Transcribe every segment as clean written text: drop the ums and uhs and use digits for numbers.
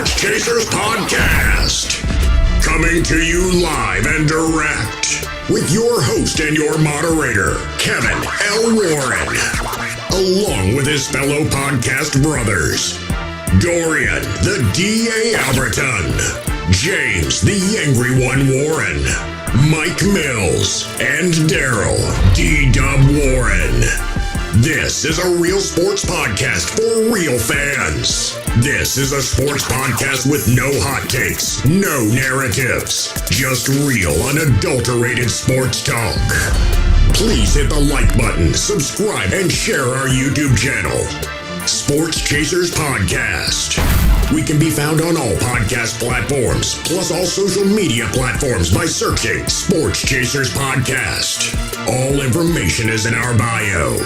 Sports Chasers Podcast. Coming to you live and direct with your host and your moderator, Kevin L. Warren, along with his fellow podcast brothers, Dorian, the D.A. Alberton, James, the Angry One Warren, Mike Mills, and Daryl, D-Dub Warren. This is a real sports podcast for real fans. This is a sports podcast with no hot takes, no narratives, just real, unadulterated sports talk. Please hit the like button, subscribe, and share our YouTube channel. Sports Chasers Podcast. We can be found on all podcast platforms, plus all social media platforms by searching Sports Chasers Podcast. All information is in our bio.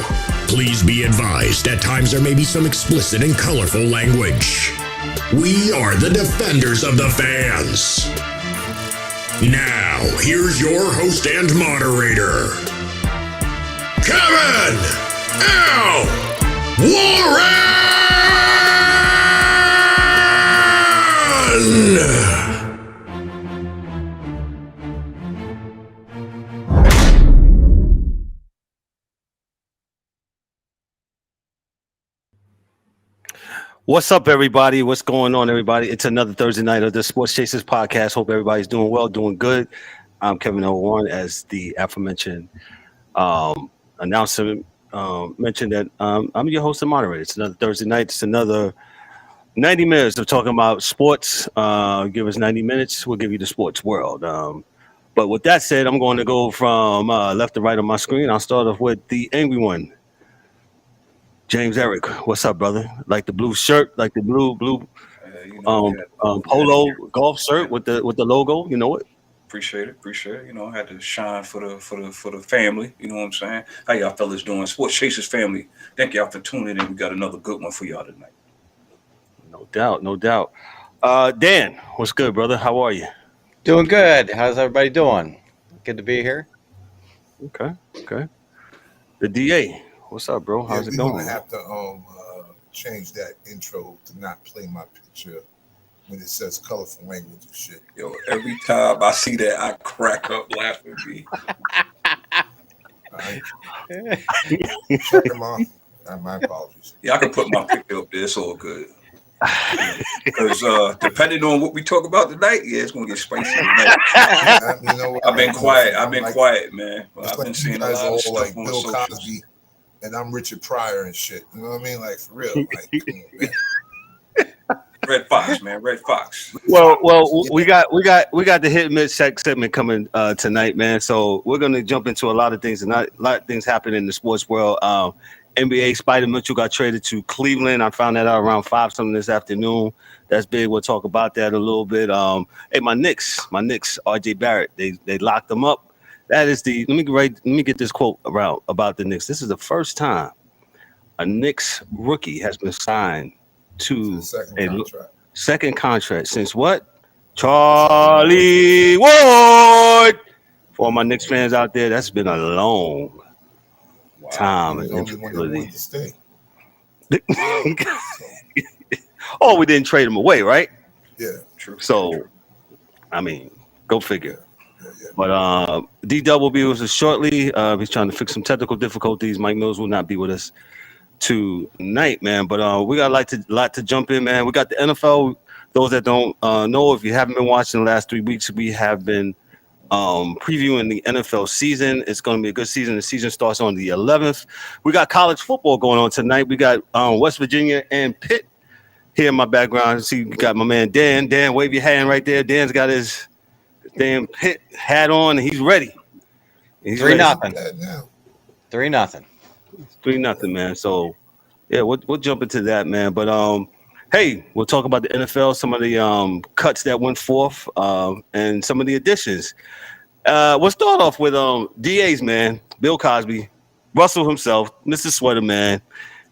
Please be advised, at times there may be some explicit and colorful language. We are the defenders of the fans. Now, here's your host and moderator, Kevin L. Warren! What's up, everybody? What's going on, everybody? It's another Thursday night of the Sports Chasers Podcast. Hope everybody's doing well, doing good. I'm Kevin L. Warren, as the aforementioned announcer mentioned that I'm your host and moderator. It's another Thursday night. It's another 90 minutes of talking about sports. Give us 90 minutes. We'll give you the sports world. But with that said, I'm going to go from left to right on my screen. I'll start off with the angry one. James Eric, what's up, brother? Like the blue shirt, like the blue polo golf shirt with the logo. You know it. Appreciate it. You know, I had to shine for the family. You know what I'm saying? How y'all fellas doing? Sports Chasers family. Thank y'all for tuning in. We got another good one for y'all tonight. No doubt. Dan, what's good, brother? How are you? Doing good. How's everybody doing? Good to be here. Okay. The DA. What's up, bro? How's it going? We're going to have to change that intro to not play my picture when it says colorful language and shit. Yo, every time I see that, I crack up laughing. All right. Check them off. My apologies. Yeah, I can put my picture up there. It's all good. Because depending on what we talk about tonight, yeah, it's going to get spicy tonight. You know what? I've been quiet, man. I've been seeing a lot of stuff like on Bill socials. Cosby. And I'm Richard Pryor and shit. You know what I mean? Like, for real. Like, come on, man. Red Fox, man. Red Fox. Well, we got the hit and miss segment coming tonight, man. So we're gonna jump into a lot of things, and a lot of things happen in the sports world. NBA Spider Mitchell got traded to Cleveland. I found that out around 5 something this afternoon. That's big. We'll talk about that a little bit. Hey, my Knicks, RJ Barrett, they locked them up. That is the let me get this quote about the Knicks. This is the first time a Knicks rookie has been signed to second contract since what? Charlie Ward. For all my Knicks fans out there, that's been a long time. Oh, we didn't trade him away, right? Yeah, true. So, I mean, go figure. But D-Dub will be with us shortly. He's trying to fix some technical difficulties. Mike Mills will not be with us tonight, man. But we got a lot to jump in, man. We got the NFL. Those that don't know, if you haven't been watching the last 3 weeks, we have been previewing the NFL season. It's going to be a good season. The season starts on the 11th. We got college football going on tonight. We got West Virginia and Pitt here in my background. See, we got my man Dan. Dan, wave your hand right there. Dan's got his damn Pitt hat on, and he's ready. He's 3-0. 3-0. 3-0, man. So, yeah, we'll jump into that, man. But hey, we'll talk about the NFL, some of the cuts that went forth, and some of the additions. We'll start off with DA's, man, Bill Cosby, Russell himself, Mr. Sweater, man.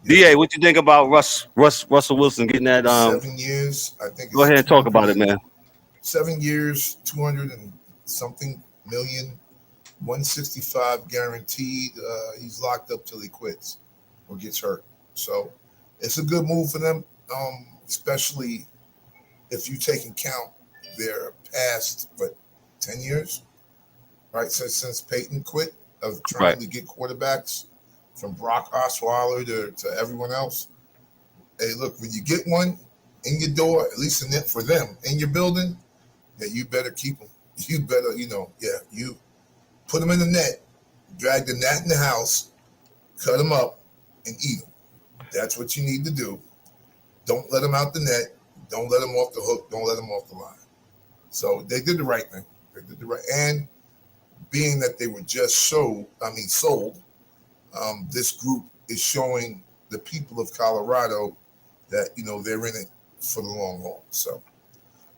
DA, what you think about Russell Wilson getting that? 7 years, I think. Go ahead and talk about it, man. 7 years, 200 and something million, 165 guaranteed. He's locked up till he quits or gets hurt. So it's a good move for them, especially if you take into account their past, 10 years, right? Since Peyton quit of trying to get quarterbacks from Brock Osweiler to everyone else. Hey, look, when you get one in your door, at least for them in your building, yeah, you better keep them. You better, you put them in the net, drag the net in the house, cut them up, and eat them. That's what you need to do. Don't let them out the net. Don't let them off the hook. Don't let them off the line. So they did the right thing. They did the right, and being that they were just sold, this group is showing the people of Colorado that they're in it for the long haul. So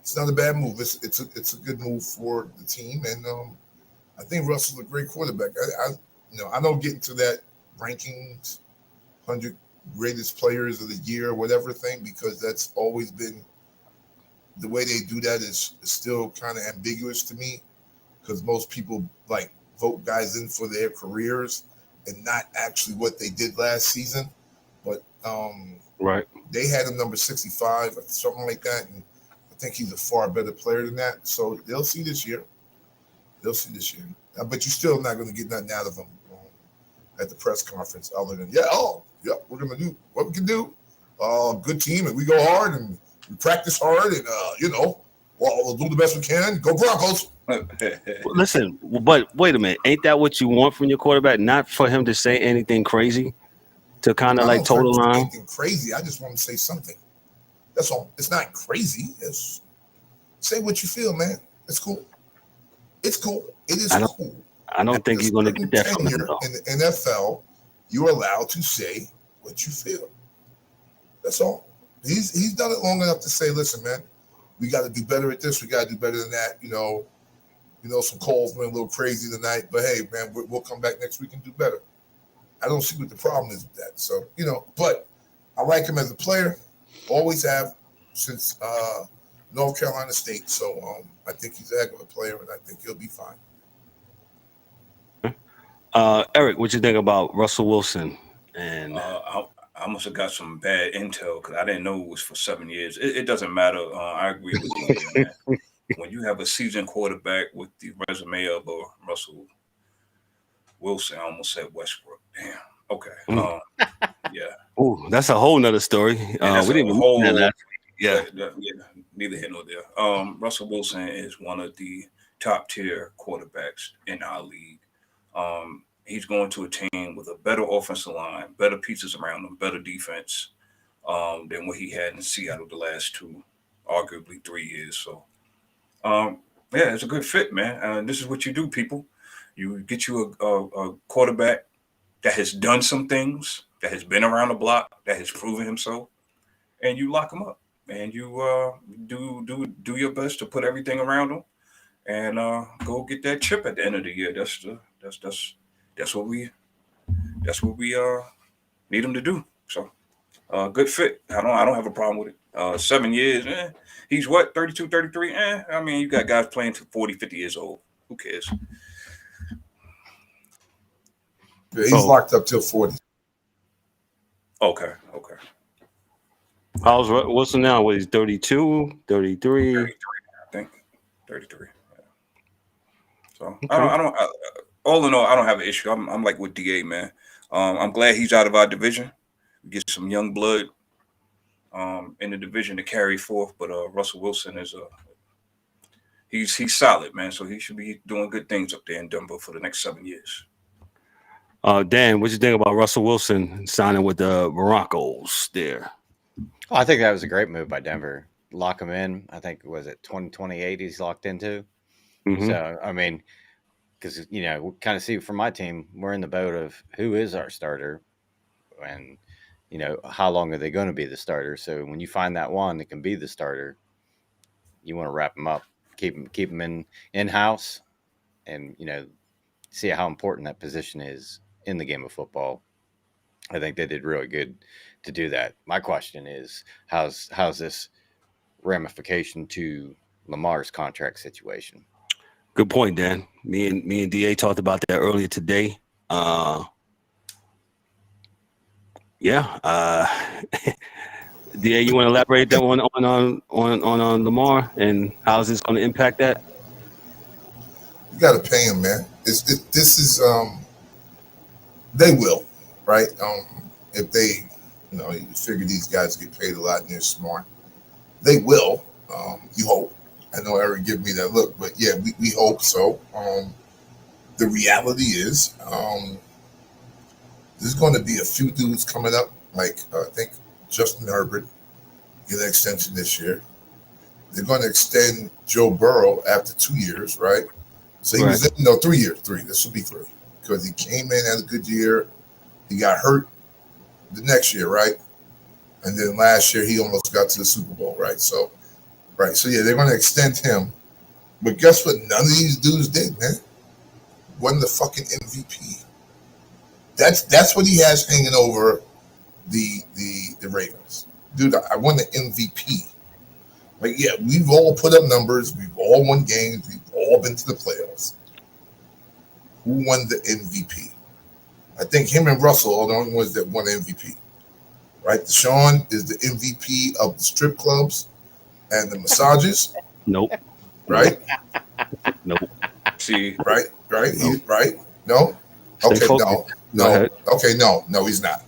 it's not a bad move. It's a good move for the team, and I think Russell's a great quarterback. I don't get into that rankings, 100 greatest players of the year or whatever thing, because that's always been the way they do that is still kind of ambiguous to me, because most people vote guys in for their careers and not actually what they did last season. But right, they had him number 65 or something like that, and I think he's a far better player than that. So they'll see this year. But you're still not going to get nothing out of them at the press conference other than, we're going to do what we can do. Good team, and we go hard, and we practice hard, and, we'll do the best we can. Go Broncos. Listen, but wait a minute. Ain't that what you want from your quarterback? Not for him to say anything crazy, to kind of total line? Anything crazy. I just want to say something. That's all. It's not crazy. Say what you feel, man. It's cool. It's cool. It is cool. I don't think you're going to get that from him, though. In the NFL, you're allowed to say what you feel. That's all. He's done it long enough to say, listen, man, we got to do better at this. We got to do better than that. Some calls went a little crazy tonight, but hey, man, we'll come back next week and do better. I don't see what the problem is with that. So, but I like him as a player. Always have since North Carolina State. So I think he's a heck of a player, and I think he'll be fine. Eric, what you think about Russell Wilson? And I must have got some bad intel because I didn't know it was for 7 years. It doesn't matter. I agree with you, man. When you have a seasoned quarterback with the resume of Russell Wilson, I almost said Westbrook. Damn. Okay. Yeah. Oh, that's a whole nother story. We didn't even mention that. Yeah. Neither here nor there. Russell Wilson is one of the top tier quarterbacks in our league. He's going to a team with a better offensive line, better pieces around him, better defense than what he had in Seattle the last arguably 3 years. So, it's a good fit, man. This is what you do, people. You get you a quarterback that has done some things, that has been around the block, that has proven himself, and you lock him up, and you do your best to put everything around him, and go get that chip at the end of the year. That's what we need him to do. So, good fit. I don't have a problem with it. 7 years. He's what, 32, 33? I mean, you got guys playing to 40, 50 years old. Who cares? Yeah, he's locked up till 40. Okay. How's Wilson now? What, he's 32, 33? 33, I think. 33. Yeah. So, okay. I don't all in all, I don't have an issue. I'm like with DA, man. I'm glad he's out of our division. Get some young blood in the division to carry forth. But Russell Wilson is he's solid, man. So he should be doing good things up there in Denver for the next 7 years. Dan, what you think about Russell Wilson signing with the Broncos there? Oh, I think that was a great move by Denver. Lock him in. I think, was it 2028 he's locked into? Mm-hmm. So, I mean, because, we kind of see from my team, we're in the boat of who is our starter and, how long are they going to be the starter? So when you find that one that can be the starter, you want to wrap them up, keep them in-house and, see how important that position is in the game of football. I think they did really good to do that. My question is, how's this ramification to Lamar's contract situation? Good point, Dan. Me and DA talked about that earlier today. Da, you want to elaborate that one on Lamar and how is this going to impact that? You got to pay him, man. This is they will, right? If they, you figure these guys get paid a lot and they're smart, they will. You hope. I know Eric give me that look, but yeah, we hope so. The reality is, there's going to be a few dudes coming up, like I think Justin Herbert get an extension this year. They're going to extend Joe Burrow after 2 years, right? So he was in 3 years. This will be 3 because he came in, had a good year. He got hurt the next year, right? And then last year he almost got to the Super Bowl, right? So yeah, they're going to extend him. But guess what? None of these dudes did, man. Won the fucking MVP. That's what he has hanging over the Ravens. Dude, I won the MVP. Like, yeah, we've all put up numbers. We've all won games. We've all been to the playoffs. Who won the MVP? I think him and Russell are the only ones that won the MVP. Right? Deshaun is the MVP of the strip clubs and the massages. Nope. Right? Nope. See, right? Nope. Right? No? Okay, Stay focused. no. Okay, no, he's not.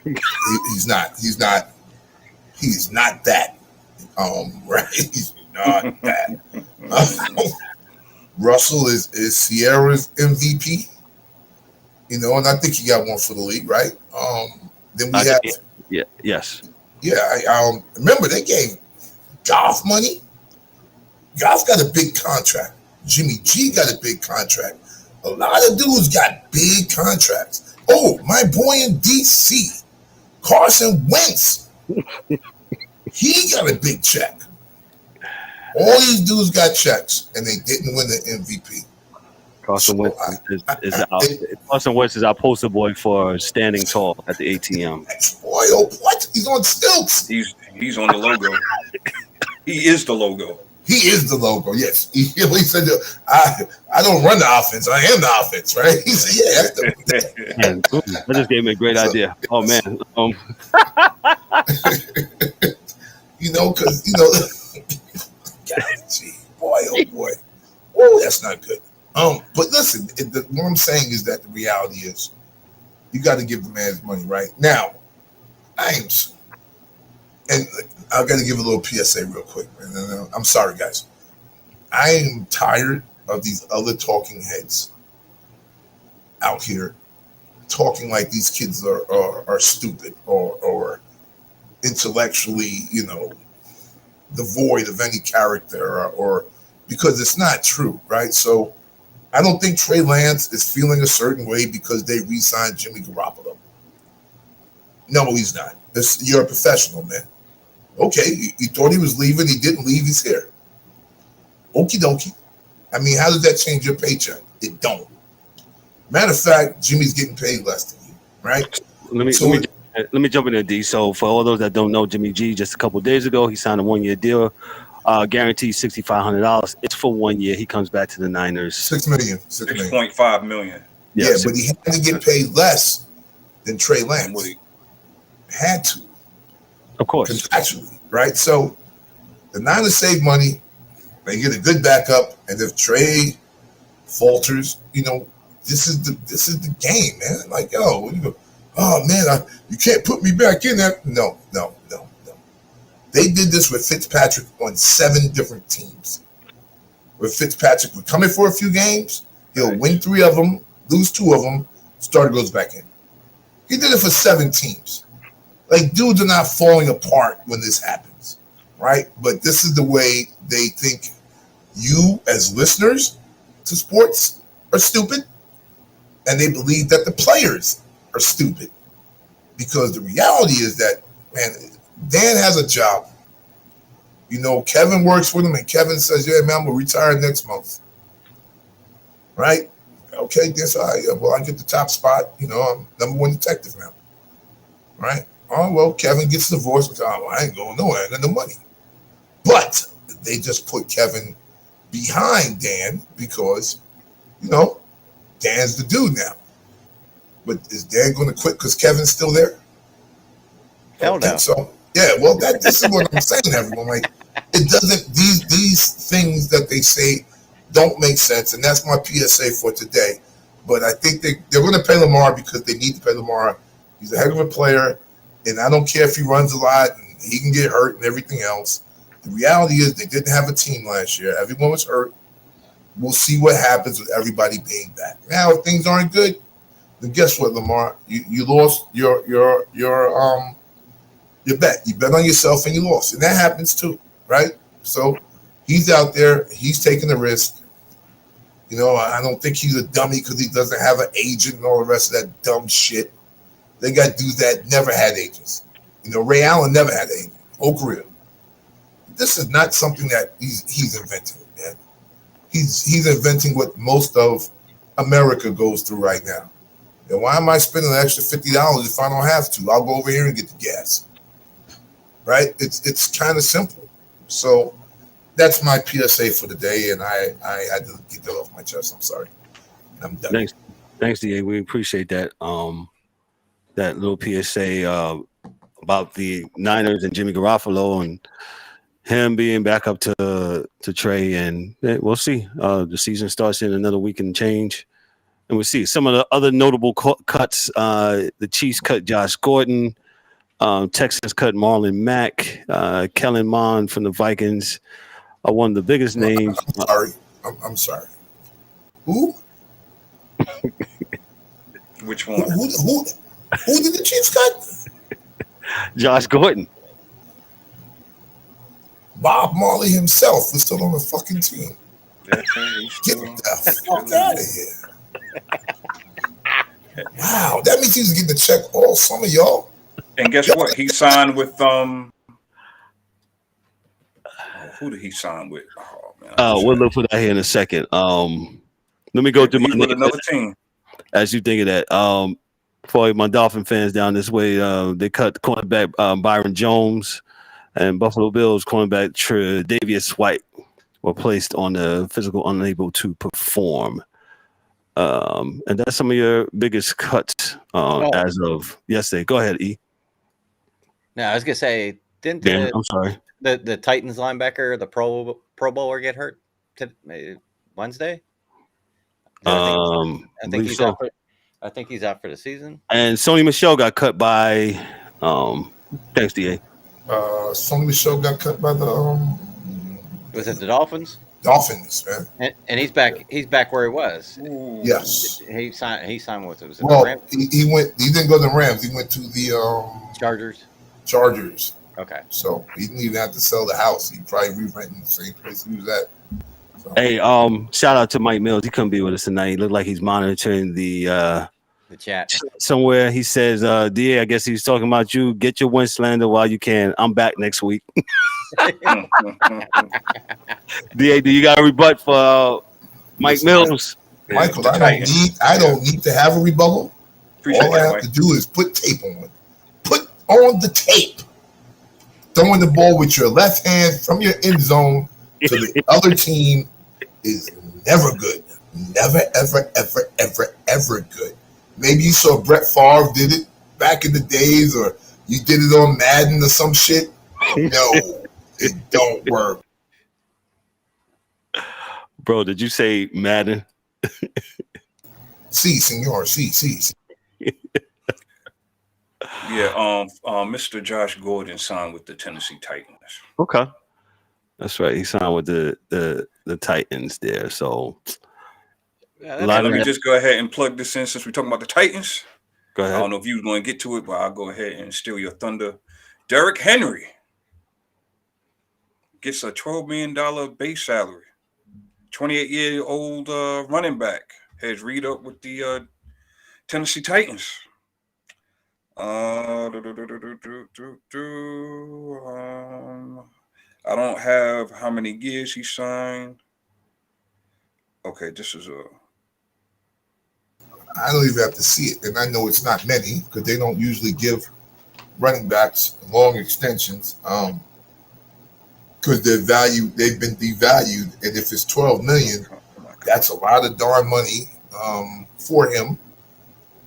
He's not. He's not that. Right? He's not that. Russell is Sierra's MVP. And I think he got one for the league, right? Then we have yes. Yeah, I remember they gave Goff money. Goff got a big contract. Jimmy G got a big contract. A lot of dudes got big contracts. Oh, my boy in DC, Carson Wentz. He got a big check. All these dudes got checks, and they didn't win the MVP. Carson Wentz is our poster boy for standing tall at the ATM. Boy, oh, what? He's on stilts. he's on the logo. He is the logo. He is the logo, yes. He said, I don't run the offense. I am the offense, right? He said, yeah. Man, that just gave me a great idea. Oh, man. Because, God, gee, boy, oh, boy. Oh, that's not good. But listen, what I'm saying is that the reality is you got to give the man his money, right? Now, and I've got to give a little PSA real quick, man. I'm sorry, guys. I am tired of these other talking heads out here talking like these kids are stupid or intellectually, devoid of any character or because it's not true, right? So I don't think Trey Lance is feeling a certain way because they re-signed Jimmy Garappolo. No, he's not. You're a professional, man. Okay, you thought he was leaving. He didn't leave. He's here. Okie dokie. I mean, how does that change your paycheck? It don't. Matter of fact, Jimmy's getting paid less than you, right? Let me jump in there, D. So for all those that don't know, Jimmy G, just a couple of days ago, he signed a 1-year deal, guaranteed $6,500. It's for 1 year. He comes back to the Niners. $6 million. $6.5 million. Yeah, but he had to get paid less than Trey Lance. Had to. Of course. Contractually, right? So the Niners save money. They get a good backup. And if Trey falters, this is the game, man. Like, oh man, you can't put me back in there. No. They did this with Fitzpatrick on 7 different teams. Where Fitzpatrick would come in for a few games, he'll win 3 of them, lose 2 of them, starter goes back in. He did it for 7 teams. Like, dudes are not falling apart when this happens, right? But this is the way they think you, as listeners to sports, are stupid, and they believe that the players are stupid. Because the reality is that, man, Dan has a job. Kevin works with him, and Kevin says, yeah, man, I'm going to retire next month. Right? Okay, that's all right. Well, I get the top spot. I'm #1 detective now. Right? Oh, well, Kevin gets divorced. I ain't going nowhere. I got no money. But they just put Kevin behind Dan because, Dan's the dude now. But is Dan going to quit because Kevin's still there? Hell no. So, Yeah, well, this is what I'm saying, everyone. Like, it doesn't. These things that they say don't make sense, and that's my PSA for today. But I think they're going to pay Lamar because they need to pay Lamar. He's a heck of a player, and I don't care if he runs a lot and he can get hurt and everything else. The reality is they didn't have a team last year. Everyone was hurt. We'll see what happens with everybody being back. Now, if things aren't good, then guess what, Lamar? You lost your bet. You bet on yourself and you lost. And that happens too, right? So he's out there. He's taking the risk. You know, I don't think he's a dummy because he doesn't have an agent and all the rest of that dumb shit. They got dudes that never had agents. You know, Ray Allen never had an agent. Whole career. This is not something that he's inventing, man. He's inventing what most of America goes through right now. And why am I spending an extra $50 if I don't have to? I'll go over here and get the gas. Right? It's kind of simple. So that's my PSA for the day, and I had to get that off my chest. I'm sorry. I'm done. Thanks, DA. We appreciate that. That little PSA about the Niners and Jimmy Garappolo and him being back up to Trey, and we'll see. The season starts in another week and change, and we'll see some of the other notable cuts. The Chiefs cut Josh Gordon. Texans cut Marlon Mack. Kellen Mond from the Vikings are one of the biggest names. I'm sorry. Who? Which one? Who did the Chiefs cut? Josh Gordon. Bob Marley himself was still on the fucking team. Get the fuck out of here. Wow, that means he's getting the check all summer, y'all. And guess what? He signed with who did he sign with? Oh man. We'll look for that here in a second. Let me go through with another team. As you think of that. For my Dolphin fans down this way, they cut cornerback Byron Jones, and Buffalo Bills cornerback Tre'Davious White were placed on the physical unable to perform. And that's some of your biggest cuts as of yesterday. Go ahead, E. No, I was gonna say, didn't I'm sorry. The Titans linebacker, the Pro Bowler, get hurt Wednesday? I think he's out. I think he's out for the season. And Sony Michel got cut by. Thanks, DA. Sony Michel got cut by the. Was it the Dolphins? Dolphins, man. And he's back. He's back where he was. Yes. He signed with it. Was it well, the Rams? He went. He didn't go to the Rams. He went to the Chargers. Okay. So he didn't even have to sell the house. He probably re-renting the same place he was at. So. Hey, shout out to Mike Mills. He couldn't be with us tonight. He looked like he's monitoring the chat somewhere. He says, DA, I guess he's talking about you. Get your win slander while you can. I'm back next week. DA, do you got a rebut for Mike Mills? Michael, I don't need to have a rebuttal. All I have to do is put tape on it. Put on the tape. Throwing the ball with your left hand from your end zone to the other team is never good. Never, ever, ever, ever, ever good. Maybe you saw Brett Favre did it back in the days, or you did it on Madden or some shit. No, it don't work. Bro, did you say Madden? Si, senor. Si. Yeah, Mr. Josh Gordon signed with the Tennessee Titans. Okay. That's right. He signed with the Titans there. So let me just go ahead and plug this in since we're talking about the Titans. Go ahead. I don't know if you were going to get to it, but I'll go ahead and steal your thunder. Derrick Henry gets a $12 million base salary. 28-year-old running back has read up with the Tennessee Titans. I don't have how many years he signed. Okay, this is I don't even have to see it, and I know it's not many because they don't usually give running backs long extensions because they've been devalued, and if it's $12 million, that's a lot of darn money for him,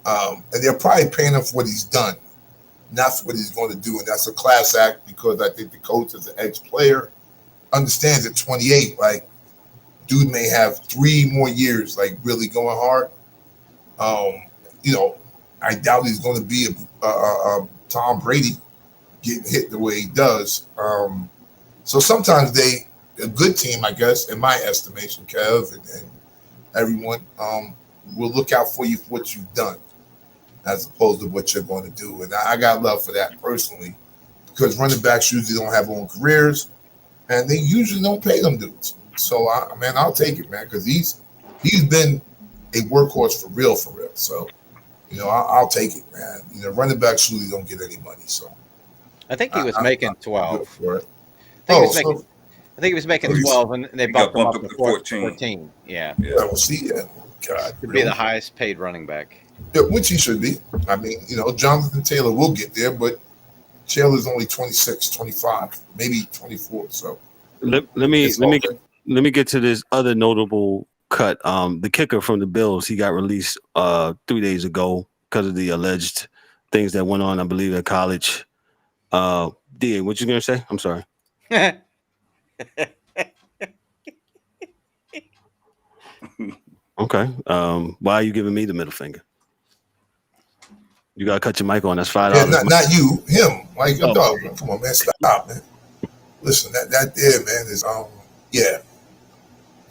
and they're probably paying him for what he's done. And that's what he's going to do. And that's a class act because I think the coach, as an ex-player, understands at 28, like, dude may have 3 more years, like, really going hard. I doubt he's going to be a Tom Brady getting hit the way he does. So sometimes a good team, I guess, in my estimation, Kev and everyone, will look out for you for what you've done as opposed to what you're going to do. And I got love for that personally because running backs usually don't have own careers and they usually don't pay them dudes. So, I'll take it, man, because he's been a workhorse for real. So, I'll take it, man. Running backs usually don't get any money. So I think he was making 12. For it. I think he was making 12, and they bumped him up to 14. Yeah. Well, see, God, to be the highest paid running back. Yeah, which he should be. Jonathan Taylor will get there, but Taylor's only 26, 25, maybe 24. So let me get to this other notable cut. The kicker from the Bills, he got released 3 days ago because of the alleged things that went on, I believe, at college. D.A., what you gonna say? I'm sorry. Okay. Why are you giving me the middle finger? You gotta cut your mic on. That's $5. Yeah, not you, him. Like your dog. Come on, man. Stop, man. Listen, that there, man, is yeah.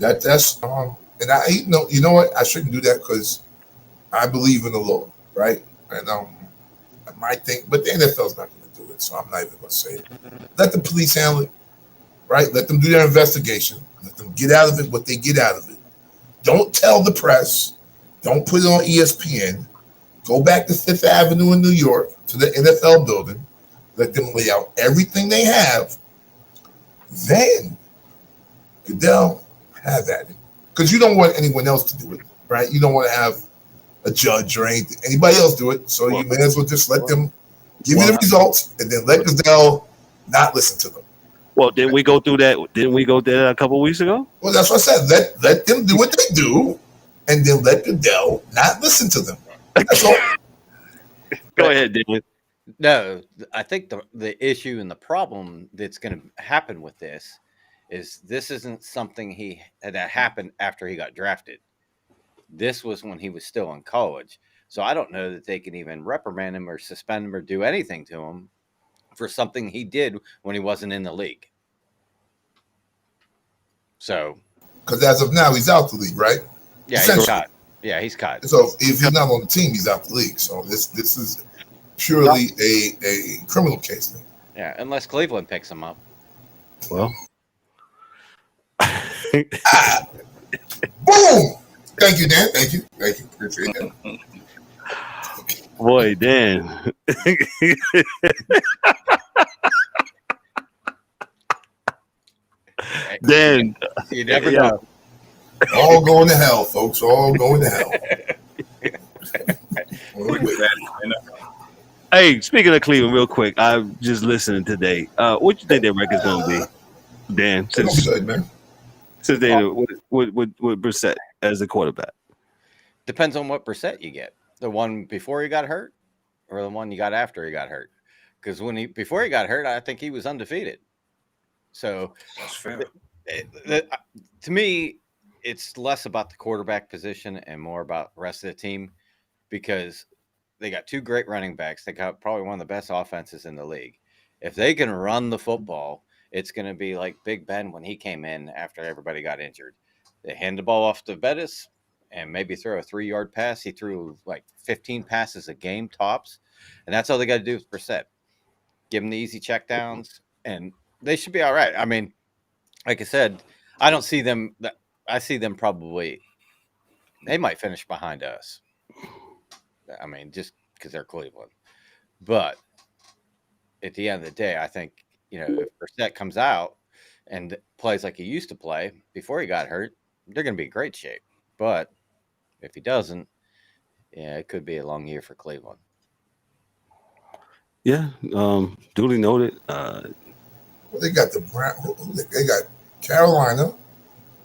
That's and I you know what? I shouldn't do that because I believe in the law, right? And I might think, but the NFL's not gonna do it, so I'm not even gonna say it. Let the police handle it, right? Let them do their investigation. Let them get out of it what they get out of it. Don't tell the press. Don't put it on ESPN. Go back to Fifth Avenue in New York to the NFL building. Let them lay out everything they have. Then, Goodell, have at it. Because you don't want anyone else to do it, right? You don't want to have a judge or anybody else do it. So you may as well just let them give you the results and then let Goodell not listen to them. Well, didn't we go through that? Didn't we go through that a couple of weeks ago? Well, that's what I said. Let them do what they do and then let Goodell not listen to them. That's all. Go ahead, David. No, I think the issue and the problem that's going to happen with this isn't something that happened after he got drafted. This was when he was still in college. So I don't know that they can even reprimand him or suspend him or do anything to him for something he did when he wasn't in the league. So, because as of now, he's out the league, right? Yeah, he's cut. Yeah, he's cut. So if he's not on the team, he's out the league. So this is purely a criminal case thing. Yeah, unless Cleveland picks him up. Well, boom! Thank you, Dan. Thank you. Appreciate that. Boy, Dan. Dan, you never know. All going to hell, folks. All going to hell. Hey, speaking of Cleveland, real quick, I'm just listening today. What do you think their record's gonna be, Dan? Since they with Brissett as the quarterback. Depends on what Brissett you get. The one before he got hurt, or the one you got after he got hurt. Because before he got hurt, I think he was undefeated. So that's fair. To me, it's less about the quarterback position and more about the rest of the team because they got 2 great running backs. They got probably one of the best offenses in the league. If they can run the football, it's going to be like Big Ben when he came in after everybody got injured. They hand the ball off to Bettis and maybe throw a 3-yard pass. He threw like 15 passes a game tops, and that's all they got to do with Brissett. Give them the easy checkdowns, and they should be all right. I mean, like I said, I don't see them. I see them probably. They might finish behind us. I mean, just because they're Cleveland. But at the end of the day, I think, if Brissett comes out and plays like he used to play before he got hurt, they're going to be in great shape. But if he doesn't, it could be a long year for Cleveland. Yeah, duly noted. They got the Brown. They got Carolina.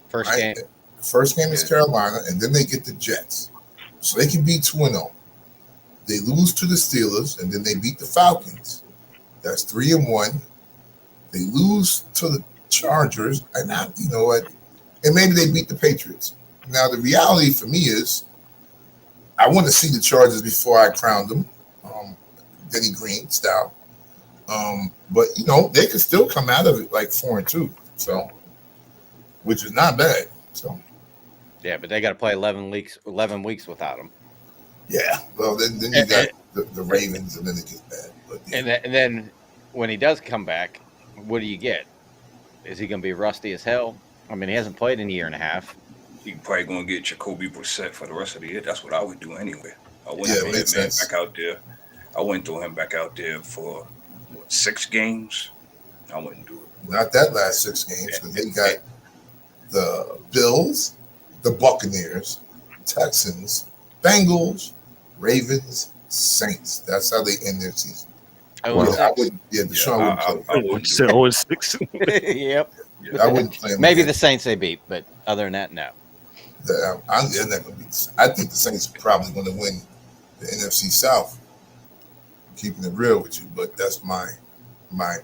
First game. First game is Carolina, and then they get the Jets. So they can be 2-0. They lose to the Steelers, and then they beat the Falcons. That's 3-1. They lose to the Chargers, and you know what? And maybe they beat the Patriots. Now, the reality for me is I want to see the Chargers before I crown them, Denny Green style. But, you know, they could still come out of it like 4-2, so, which is not bad. So, yeah, but they got to play 11 weeks without him. Yeah, well, then you got the Ravens, and then it gets bad. But, yeah. And then when he does come back, what do you get? Is he going to be rusty as hell? I mean, he hasn't played in a year and a half. You're probably going to get Jacoby Brissett for the rest of the year. That's what I would do anyway. I wouldn't throw him back out there. I wouldn't throw him back out there for 6 games. I wouldn't do it. Not that last 6 games, because they got the Bills, the Buccaneers, Texans, Bengals, Ravens, Saints. That's how they end their season. Deshaun wouldn't play. 0-6. Yep. I wouldn't play him. Maybe the Saints they beat, but other than that, no. They're not going to beat. I think the Saints are probably going to win the NFC South. Keeping it real with you, but that's my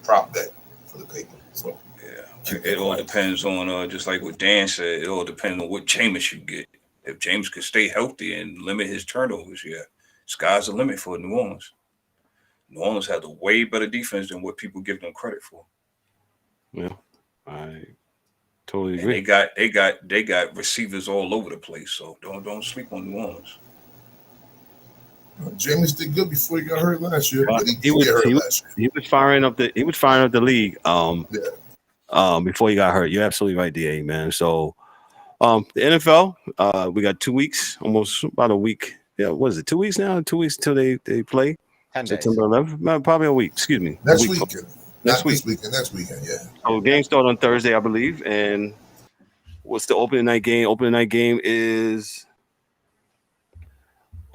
prop bet for the paper. So yeah, it all depends on just like what Dan said. It all depends on what Jameis you get. If James could stay healthy and limit his turnovers, sky's the limit for New Orleans. New Orleans has a way better defense than what people give them credit for. Yeah, I totally agree. And they got receivers all over the place, so don't sleep on New Orleans. Jameis did good before he got hurt last year. But he was firing up the league. Before he got hurt. You're absolutely right, DA, man. So, the NFL, we got 2 weeks, almost about a week. Yeah, what is it? 2 weeks now? 2 weeks until they play. September 11th, probably a week. Excuse me. Next weekend. Next weekend. Yeah. So game start on Thursday, I believe. And what's the opening night game? Opening night game is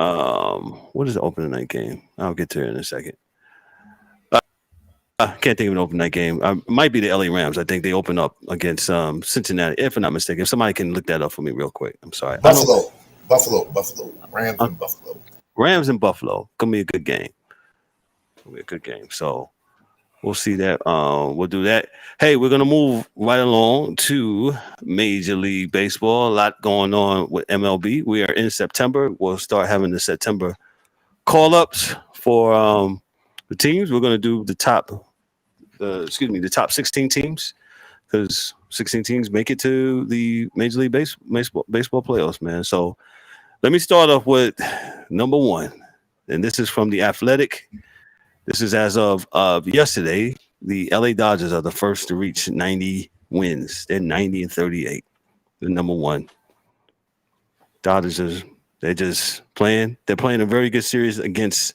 what is the opening night game? I'll get to it in a second. I can't think of an open night game. Might be the LA Rams. I think they open up against Cincinnati, if I'm not mistaken. If somebody can look that up for me real quick. I'm sorry. Buffalo. Rams and Buffalo. Gonna be a good game. So we'll see that. We'll do that. Hey, we're gonna move right along to Major League Baseball. A lot going on with MLB. We are in September. We'll start having the September call-ups for the teams. We're gonna do the top 16 teams, because 16 teams make it to the Major League Baseball playoffs, man. So let me start off with number 1, and this is from The Athletic. This is as of yesterday. The LA Dodgers are the first to reach 90 wins. They're 90-38. They're number 1. Dodgers they're just playing. They're playing a very good series against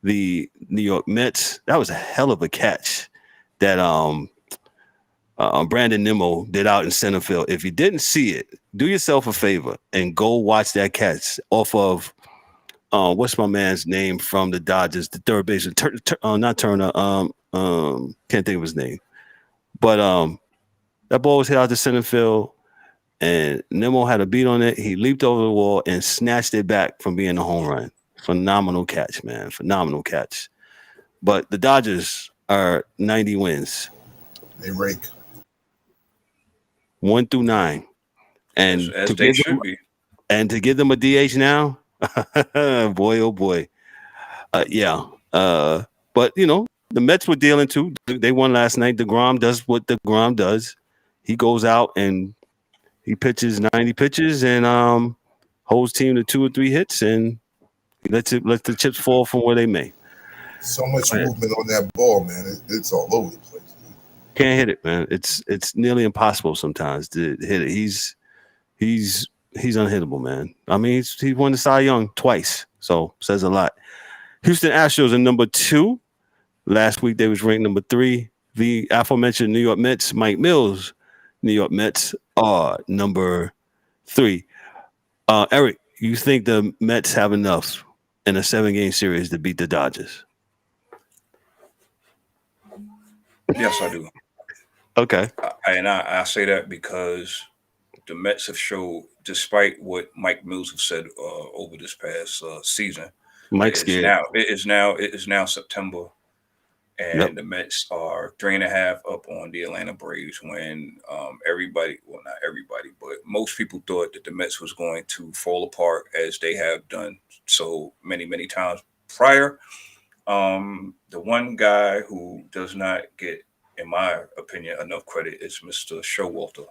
the New York Mets. That was a hell of a catch that Brandon Nimmo did out in center field. If you didn't see it, do yourself a favor and go watch that catch off of what's my man's name from the Dodgers, the third baseman, not Turner. Can't think of his name, but that ball was hit out to center field, and Nimmo had a beat on it. He leaped over the wall and snatched it back from being a home run. Phenomenal catch, man. Phenomenal catch. But the Dodgers are 90 wins. They rake 1 through 9, and as they should be. And to give them a DH now, boy, oh boy, yeah. But you know, the Mets were dealing too. They won last night. DeGrom does what DeGrom does. He goes out and he pitches 90 pitches and holds team to 2 or 3 hits, and he lets the chips fall from where they may. So much movement on that ball, man. It's all over the place. Dude. Can't hit it, man. It's nearly impossible sometimes to hit it. He's unhittable, man. I mean, he won the Cy Young twice, so says a lot. Houston Astros are number 2. Last week they was ranked number 3. The aforementioned New York Mets, Mike Mills, New York Mets are number 3. Eric, you think the Mets have enough in a 7-game series to beat the Dodgers? Yes, I do. Okay. I say that because the Mets have showed, despite what Mike Mills have said over this past season, Mike's scared. It is now September, and the Mets are 3.5 up on the Atlanta Braves. When everybody, well, not everybody, but most people thought that the Mets was going to fall apart as they have done so many times prior. The one guy who does not get, in my opinion, enough credit is Mr. Showalter.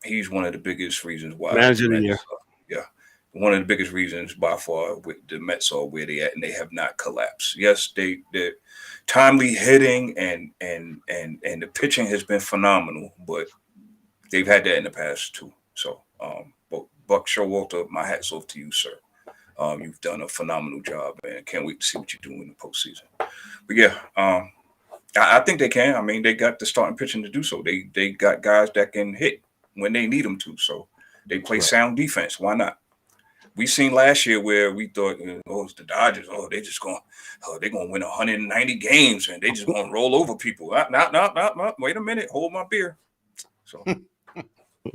He's one of the biggest reasons why Manager the of the Mets, year. yeah, one of the biggest reasons by far with the Mets are where they at, and they have not collapsed. Yes, the timely hitting and the pitching has been phenomenal, but they've had that in the past too. So, but Buck Showalter, my hats off to you, sir. You've done a phenomenal job, and can't wait to see what you do in the postseason. But yeah, I think they can. I mean, they got the starting pitching to do so. They got guys that can hit when they need them to. So they play sound defense. Why not? We seen last year where we thought, oh, it's the Dodgers. Oh, they're gonna win 190 games, and they just gonna roll over people. Not. Wait a minute, hold my beer. So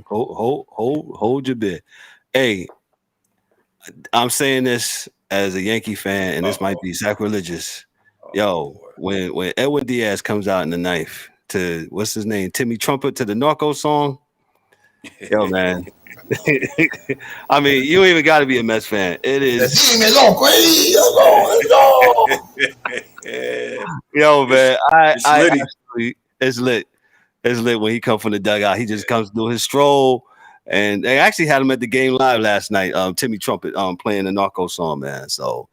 hold your beer. Hey, I'm saying this as a Yankee fan, and this might be sacrilegious. Yo, when Edwin Diaz comes out in the ninth to what's his name, Timmy Trumpet to the Narco song, yo man. I mean, you don't even got to be a Mets fan. It is. Yo man, it's lit. It's lit when he comes from the dugout. He just comes to do his stroll. And they actually had him at the game live last night. Timmy Trumpet playing the Narco song, man. So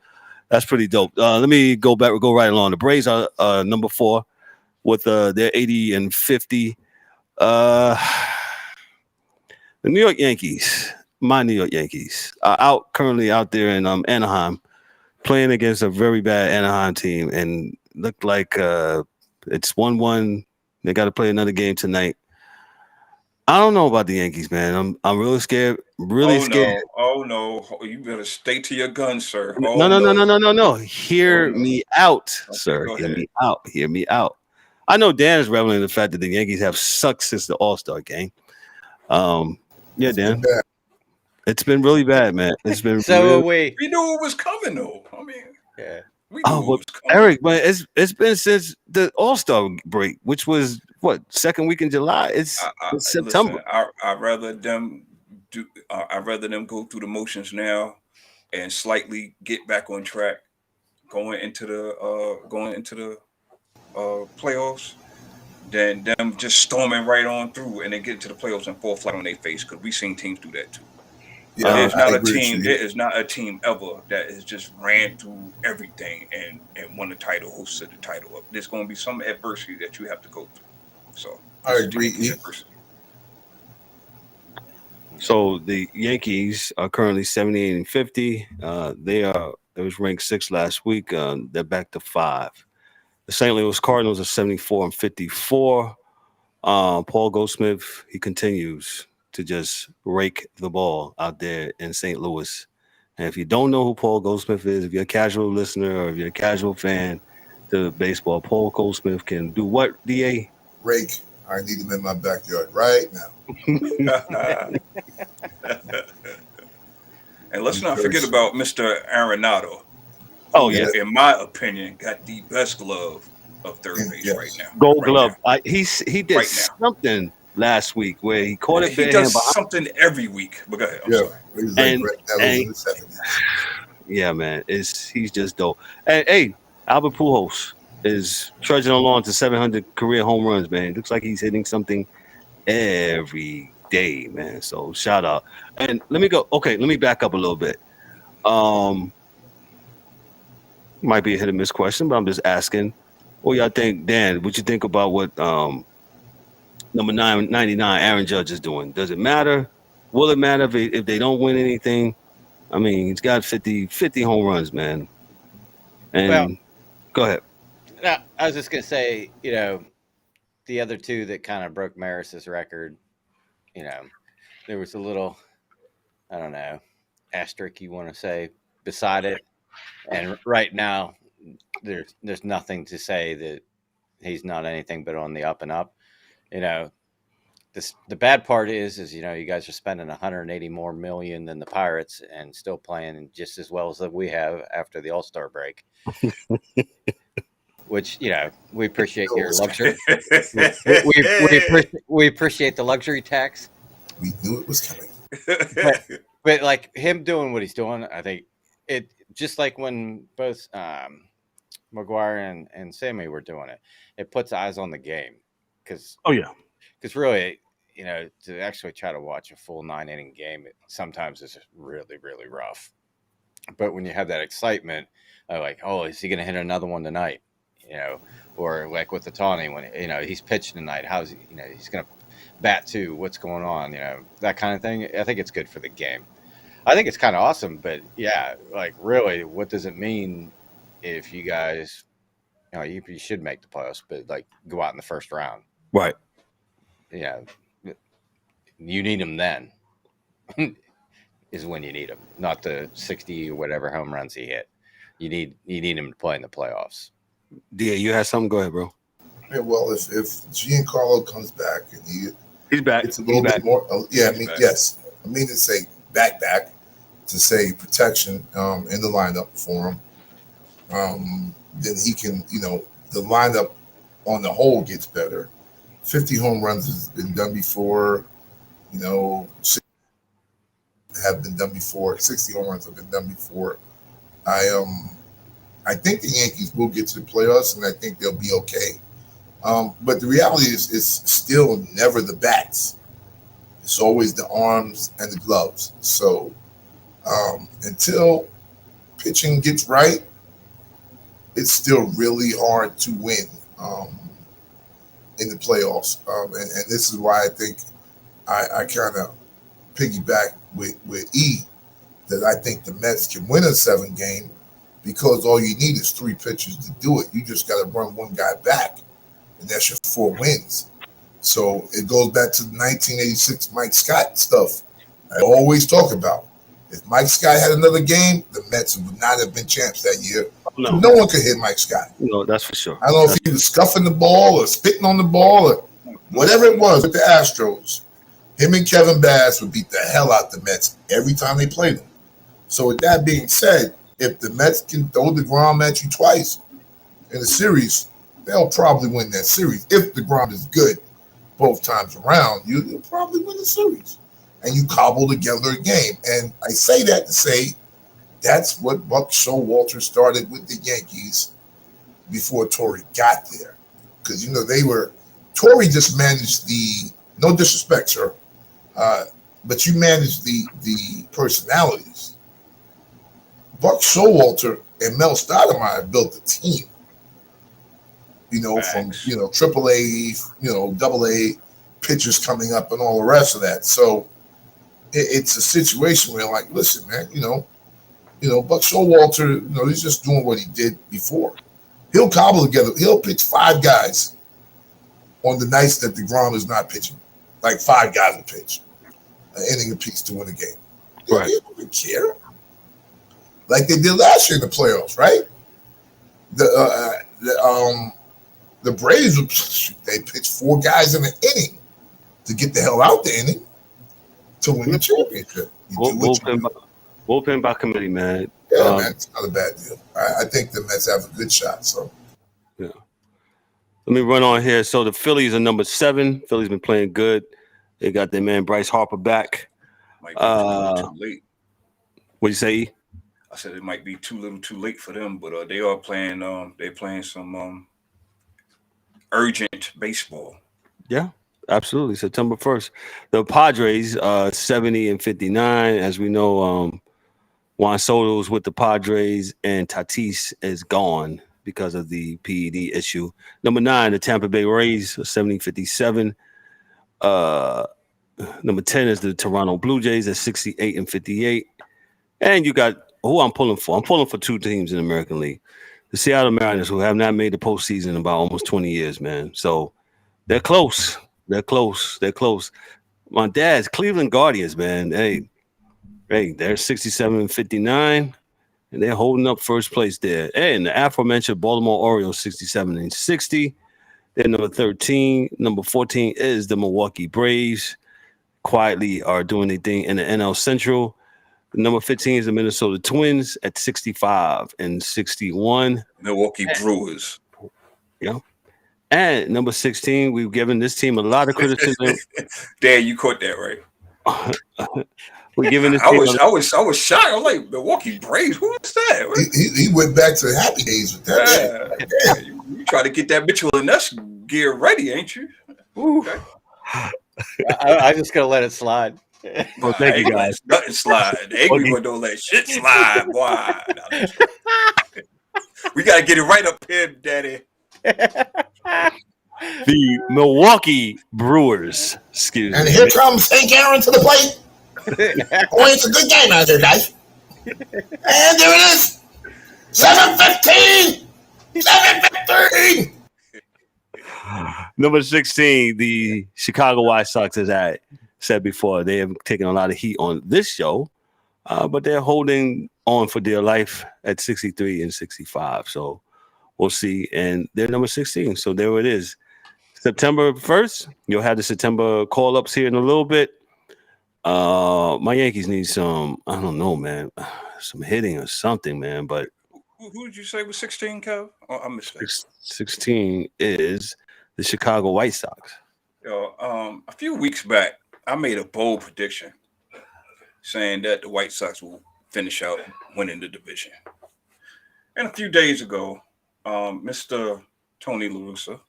that's pretty dope. Let me go right along. The Braves are number 4 with their 80 and 50. The New York Yankees, my New York Yankees, are currently out there in Anaheim, playing against a very bad Anaheim team, and look like it's 1-1. They got to play another game tonight. I don't know about the Yankees, man. I'm really scared. Scared. Oh no! You better stay to your guns, sir. No. Hear me out, sir. Hear me out. I know Dan is reveling in the fact that the Yankees have sucked since the All-Star game. Yeah, Dan. It's been really bad, man. It's been so we knew it was coming, though. I mean, yeah. Eric, but it's been since the All-Star break, which was what, second week in July. It's September. Listen, I'd rather them go through the motions now and slightly get back on track going into the playoffs than them just storming right on through and then get to the playoffs and fall flat on their face, because we've seen teams do that too. Yeah, there's not a team. There is not a team ever that has just ran through everything and won the title, hosted the title up. There's going to be some adversity that you have to go through. So I agree. So the Yankees are currently 78 and 50. They was ranked 6th last week. They're back to 5. The St. Louis Cardinals are 74 and 54. Paul Goldschmidt, he continues to just rake the ball out there in St. Louis. And if you don't know who Paul Goldschmidt is, if you're a casual listener or if you're a casual fan to baseball, Paul Goldschmidt can do what, DA? Rake. I need him in my backyard right now. And let's not forget about Mr. Arenado. Oh, yeah. In my opinion, got the best glove of third base right now. Gold glove. He did something last week where he caught it. He does something every week. But go ahead. I'm sorry. Yeah, man. He's just dope. And hey, Albert Pujols is trudging along to 700 career home runs, man. It looks like he's hitting something every day, man. So shout out. And let me back up a little bit. Might be a hit or miss question, but I'm just asking. What y'all think, Dan? What you think about what number 99 Aaron Judge is doing? Does it matter? Will it matter if they don't win anything? I mean, he's got 50 home runs, man. And go ahead. No, I was just gonna say, the other two that kind of broke Maris's record, there was a little, I don't know, asterisk you want to say beside it, and right now there's nothing to say that he's not anything but on the up and up. the bad part is you guys are spending 180 more million than the Pirates and still playing just as well as we have after the All-Star break. Which we appreciate your luxury. we appreciate the luxury tax. We knew it was coming. But like him doing what he's doing, I think it just like when both McGuire and Sammy were doing it, it puts eyes on the game because really, to actually try to watch a full 9-inning game, it sometimes is really, really rough. But when you have that excitement, like, oh, is he going to hit another one tonight? Or like with the Tawny when he's pitching tonight, how's he? He's going to bat too. What's going on? That kind of thing. I think it's good for the game. I think it's kind of awesome, but yeah, like really, what does it mean if you guys, you should make the playoffs, but like go out in the first round, right? Yeah, you need them then. Is when you need him, not the 60 or whatever home runs he hit. You need him to play in the playoffs. Yeah, you had something. Go ahead, bro. Yeah, well, if Giancarlo comes back and he's back, it's a little bit more. Yes, I mean to say back to say protection in the lineup for him. Then he can, the lineup on the whole gets better. 50 home runs has been done before. Have been done before. 60 home runs have been done before. I think the Yankees will get to the playoffs, and I think they'll be okay. But the reality is, it's still never the bats. It's always the arms and the gloves. So until pitching gets right, it's still really hard to win in the playoffs. And this is why I think I kind of piggyback with E that I think the Mets can win a 7-game because all you need is 3 pitchers to do it. You just got to run one guy back, and that's your 4 wins. So it goes back to the 1986 Mike Scott stuff I always talk about. If Mike Scott had another game, the Mets would not have been champs that year. No one could hit Mike Scott. No, that's for sure. I don't know if he was scuffing the ball or spitting on the ball or whatever it was with the Astros. Him and Kevin Bass would beat the hell out the Mets every time they played them. So with that being said, if the Mets can throw DeGrom at you twice in a series, they'll probably win that series. If DeGrom is good both times around, you'll probably win the series. And you cobble together a game. And I say that to say that's what Buck Showalter started with the Yankees before Torrey got there. Because, Torrey just managed no disrespect, sir, but you manage the personalities. Buck Showalter and Mel Stoudemire built a team, from AAA, AA pitchers coming up and all the rest of that. So it's a situation where, like, listen, man, Buck Showalter, he's just doing what he did before. He'll cobble together. He'll pitch 5 guys on the nights that DeGrom is not pitching. Like 5 guys will pitch an inning apiece to win a game. Right. They don't even care. Like they did last year in the playoffs, right? The Braves, they pitched 4 guys in an inning to get the hell out the inning to win the championship. Bullpen by committee, man. Yeah, man, it's not a bad deal. I think the Mets have a good shot. So, yeah. Let me run on here. So the Phillies are number 7. Phillies been playing good. They got their man Bryce Harper back. Might be too late. What you say? I said it might be too late for them, but they are playing. They're playing some urgent baseball. Yeah, absolutely. September 1st. The Padres 70-59. As we know, Juan Soto's with the Padres and Tatis is gone because of the PED issue. Number 9, the Tampa Bay Rays 70-57. Number 10 is the Toronto Blue Jays at 68-58. And you got who I'm pulling for. I'm pulling for 2 teams in the American League. The Seattle Mariners, who have not made the postseason in about almost 20 years, man. So they're close. They're close. My dad's Cleveland Guardians, man. Hey, they're 67-59, and they're holding up first place there. And the aforementioned Baltimore Orioles 67-60. They're number 13. Number 14 is the Milwaukee Braves. Quietly are doing their thing in the NL Central. Number 15 is the Minnesota Twins at 65 and 61. Milwaukee Brewers. Yeah. And number 16, we've given this team a lot of criticism. Dad, you caught that right. We're giving this I team was shocked. I was like, Milwaukee Braves, who is that? He went back to happy days with that. Yeah, you try to get that Mitchell and Ness gear ready, ain't you? Okay. I just gotta let it slide. Well, thank you guys. Nothing slide. The angry one don't let shit slide, boy. We gotta get it right up here, Daddy. The Milwaukee Brewers. Excuse me. And here comes Hank Aaron to the plate. Boy, it's a good game out there, guys. And there it is. 7-15. 7-15. Number 16, the Chicago White Sox, as I said before, they have taken a lot of heat on this show, but they're holding on for dear life at 63 and 65. So we'll see. And they're number 16. So there it is. September 1st, you'll have the September call-ups here in a little bit. My Yankees need some, I don't know, man, some hitting or something, man. But who did you say was 16, Kev? Oh, I missed that. 16 is the Chicago White Sox. A few weeks back, I made a bold prediction saying that the White Sox will finish out winning the division. And a few days ago, Mr. Tony La Russa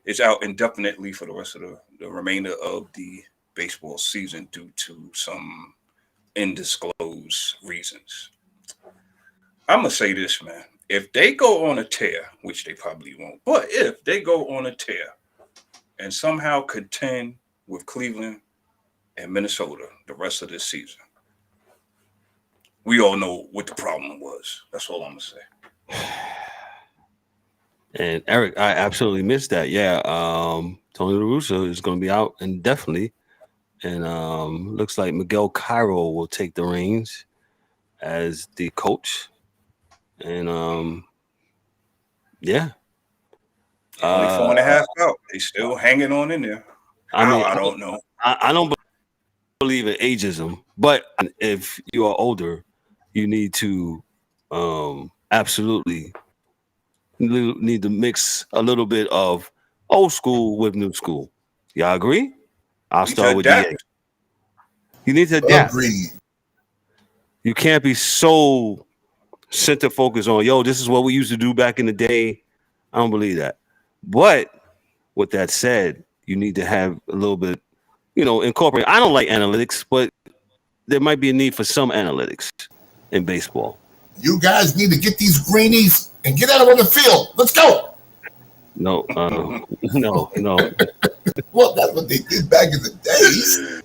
is out indefinitely for the rest of the remainder of the baseball season due to some undisclosed reasons. I'm going to say this, man. If they go on a tear, which they probably won't, but if they go on a tear and somehow contend with Cleveland and Minnesota the rest of this season, we all know what the problem was. That's all I'm going to say. And Eric, I absolutely missed that. Yeah, Tony La Russa is going to be out indefinitely. And looks like Miguel Cairo will take the reins as the coach. And yeah. Only 4.5 out. They still hanging on in there. I don't know. I don't believe in ageism, but if you are older, you need to absolutely need to mix a little bit of old school with new school. Y'all agree? I'll start with DA. You need to adapt. Agreed. You can't be so center focused on, this is what we used to do back in the day. I don't believe that. But with that said, you need to have a little bit, incorporate. I don't like analytics, but there might be a need for some analytics in baseball. You guys need to get these greenies and get out on the field. Let's go. No. Well, that's what they did back in the days.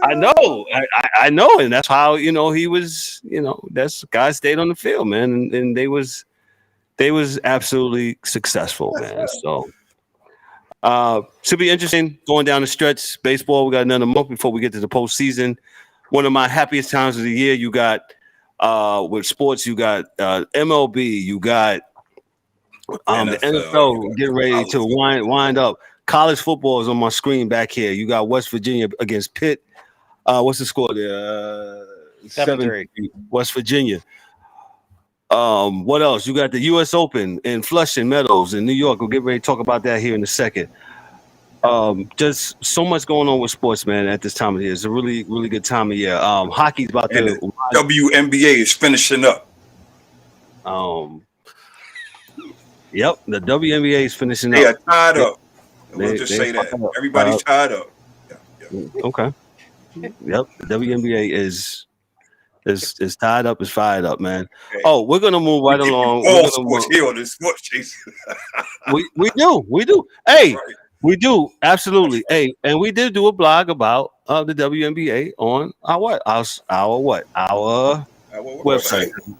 I know. I know. And that's how, he was, that's guys stayed on the field, man. And they was absolutely successful, man. So should be interesting going down the stretch. Baseball, we got another month before we get to the postseason. One of my happiest times of the year. You got with sports, you got MLB, you got the NFL getting ready to wind up. College football is on my screen back here. You got West Virginia against Pitt. What's the score there? 7-3. West Virginia. What else? You got the U.S. Open in Flushing Meadows in New York. We'll get ready to talk about that here in a second. Just so much going on with sports, man, at this time of the year. It's a really, really good time of year. Hockey's about to... The WNBA is finishing up. Yep, the WNBA is finishing up. They are tied up. We'll just say that. Everybody's tied up. Yeah. Okay. Yep, the WNBA is tied up, is fired up, man. Okay. Oh, we're gonna move right along. All sports here on this sports chase. we do. Hey, right. We do absolutely. Hey, and we did do a blog about the WNBA on our website.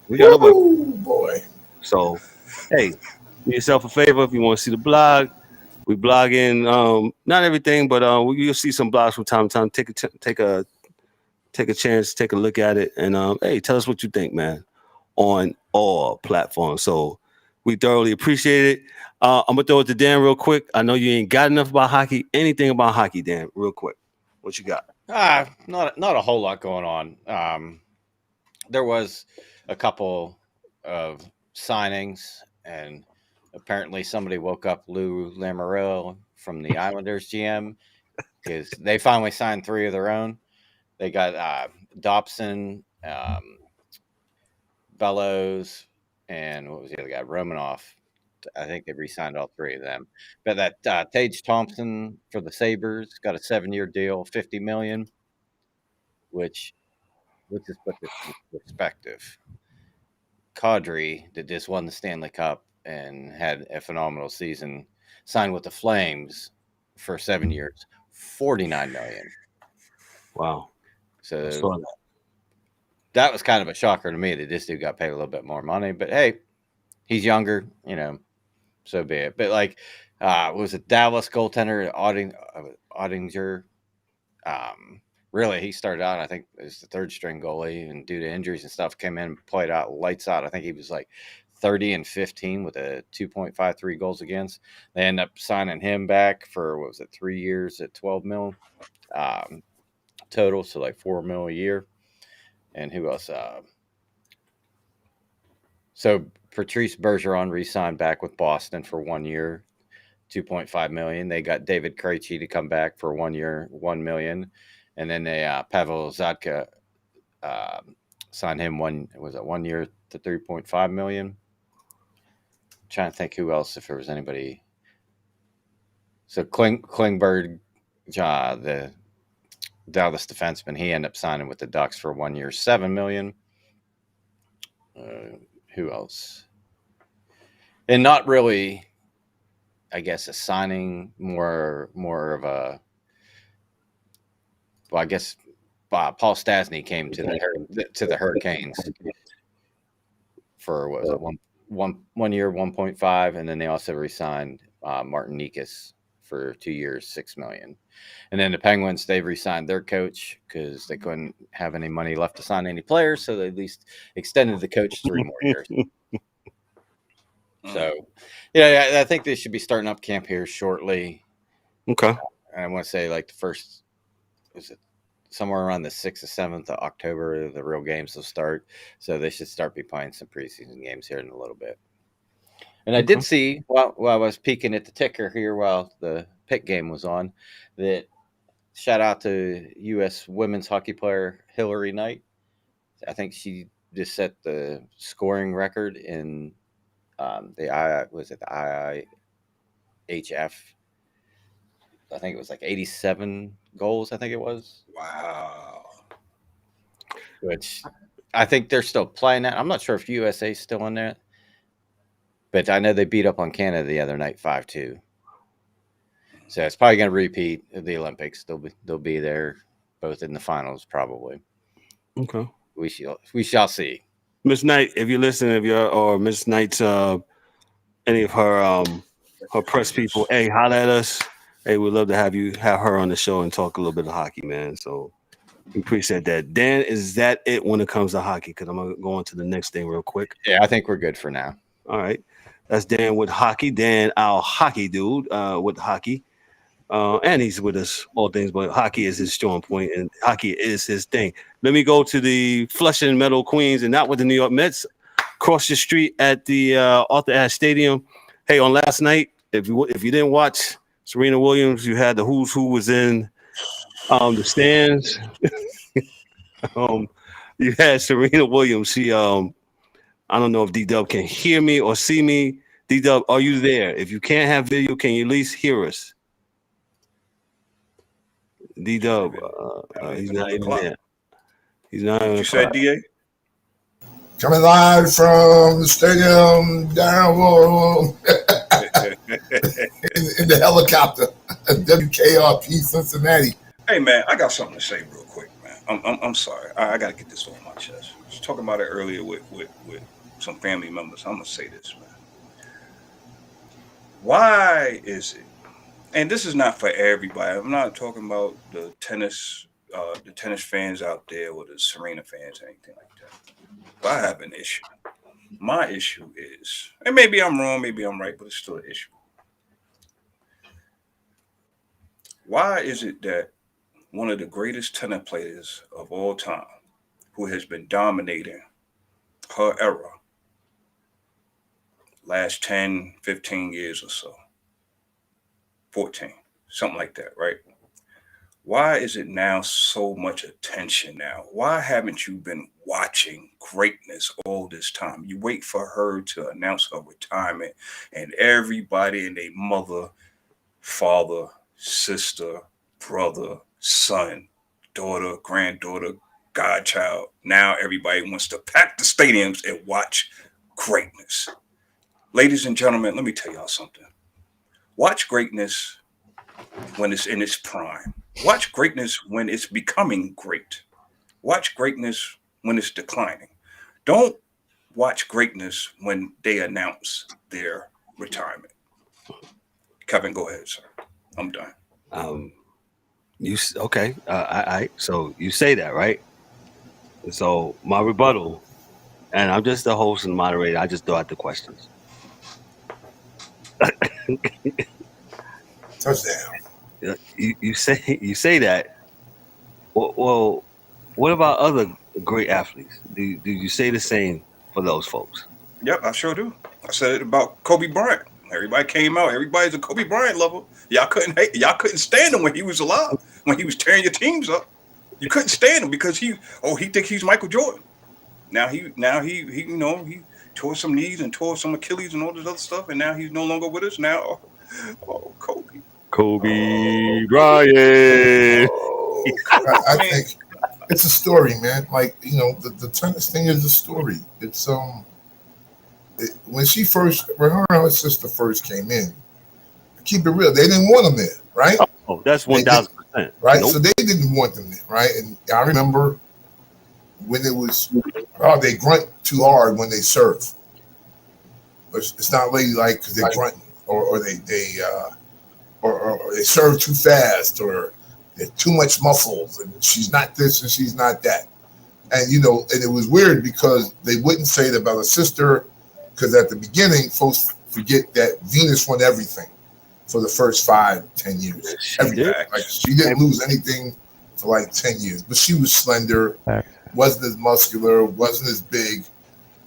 We got a website. Boy. So, hey, do yourself a favor if you want to see the blog. We blog in not everything, but you'll see some blogs from time to time. Take a chance, take a look at it, and hey, tell us what you think, man, on all platforms. So We thoroughly appreciate it. I'm gonna throw it to Dan real quick. I know you ain't got enough about hockey. Anything about hockey, Dan? Real quick, what you got? Not a whole lot going on. There was a couple of signings, and apparently somebody woke up Lou Lamoriello from the Islanders GM because they finally signed 3 of their own. They got Dobson, Bellows, and what was the other guy? Romanoff. I think they re-signed all 3 of them. But that Tage Thompson for the Sabres got a 7-year deal, $50 million, which let's just put this in perspective. Kadri, that just won the Stanley Cup and had a phenomenal season, signed with the Flames for 7 years, $49 million. Wow. So that was kind of a shocker to me that this dude got paid a little bit more money. But hey, he's younger, so be it. But like, was it Dallas goaltender Ottinger? Really, he started out, I think, as the 3rd string goalie, and due to injuries and stuff, came in and played out lights out. I think he was like 30-15 with a 2.53 goals against. They end up signing him back for, 3 years at $12 million total, so like $4 million a year. And who else? So Patrice Bergeron re-signed back with Boston for 1 year, $2.5 million. They got David Krejci to come back for 1 year, $1 million. And then they Pavel Zatka signed him 1 year to $3.5 million. I'm trying to think who else, if there was anybody. So Klingberg, the Dallas defenseman, he ended up signing with the Ducks for 1 year, $7 million. Who else? And not really, I guess, a signing, more of a. Well, I guess Paul Stastny came to the Hurricanes for one year, 1.5, and then they also re-signed Martin Nikas for 2 years, $6 million. And then the Penguins, they re-signed their coach because they couldn't have any money left to sign any players, so they at least extended the coach 3 more years. So, I think they should be starting up camp here shortly. Okay. And I want to say like the first, is it somewhere around the 6th or 7th of October, the real games will start. So they should start playing some preseason games here in a little bit. And I did see, while I was peeking at the ticker here while the Pitt game was on, that shout out to U.S. women's hockey player Hillary Knight. I think she just set the scoring record in the IIHF. I think it was like 87 goals, I think it was. Wow. Which I think they're still playing that. I'm not sure if USA's still in there. But I know they beat up on Canada the other night 5-2. So it's probably going to repeat the Olympics. They'll be there both in the finals probably. Okay. We shall see. Miss Knight, if you listen, or Miss Knight's any of her press people, hey, holler at us. Hey, we'd love to have her on the show and talk a little bit of hockey, man. So we appreciate that. Dan, is that it when it comes to hockey? Because I'm going to go on to the next thing real quick. Yeah, I think we're good for now. All right. That's Dan with hockey. Dan, our hockey dude with hockey. And he's with us all things, but hockey is his strong point, and hockey is his thing. Let me go to the Flushing Meadows, Queens, and not with the New York Mets. Across the street at the Arthur Ashe Stadium. Hey, on last night, if you didn't watch Serena Williams, you had the who's who was in the stands. You had Serena Williams. She I don't know if D-Dub can hear me or see me. D-Dub, are you there? If you can't have video, can you at least hear us? D-Dub, he's not even there. He's not even. You said DA? Coming live from the stadium down in the helicopter, WKRP Cincinnati. Hey man, I got something to say real quick, man. I'm sorry. I got to get this off my chest. I was talking about it earlier with some family members. I'm gonna say this, man. Why is it? And this is not for everybody. I'm not talking about the tennis fans out there or the Serena fans or anything like that. But I have an issue. My issue is, and maybe I'm wrong, maybe I'm right, but it's still an issue. Why is it that one of the greatest tennis players of all time, who has been dominating her era, last 10, 15 years or so, 14, something like that, right? Why is it now so much attention now? Why haven't you been watching greatness all this time? You wait for her to announce her retirement, and everybody and their mother, father, sister, brother, son, daughter, granddaughter, godchild. Now everybody wants to pack the stadiums and watch greatness. Ladies and gentlemen, let me tell y'all something. Watch greatness when it's in its prime. Watch greatness when it's becoming great. Watch greatness when it's declining. Don't watch greatness when they announce their retirement. Kevin, go ahead, sir. I'm done. Okay? So you say that, right? So my rebuttal, and I'm just the host and moderator. I just throw out the questions. Touchdown. You say that. Well, what about other great athletes? Do you say the same for those folks? Yep, I sure do. I said it about Kobe Bryant. Everybody came out. Everybody's a Kobe Bryant lover. Y'all couldn't stand him when he was alive. When he was tearing your teams up, you couldn't stand him because he think he's Michael Jordan. Now he he tore some knees and tore some Achilles and all this other stuff, and now he's no longer with us. Now, Kobe Bryant. I think it's a story, man. Like, the tennis thing is a story. It's when her and her sister first came in, keep it real, they didn't want them there, right? Oh, that's 1,000%. Right? Nope. So they didn't want them there, right? And I remember when it was, they grunt too hard when they serve. But it's not ladylike because they're grunting, or they serve too fast, or they're too much muscles, and she's not this and she's not that. And and it was weird because they wouldn't say it about a sister, because at the beginning, folks forget that Venus won everything for the first 5-10 years. Everything. Like, she didn't lose anything for like 10 years, but she was slender, wasn't as muscular, wasn't as big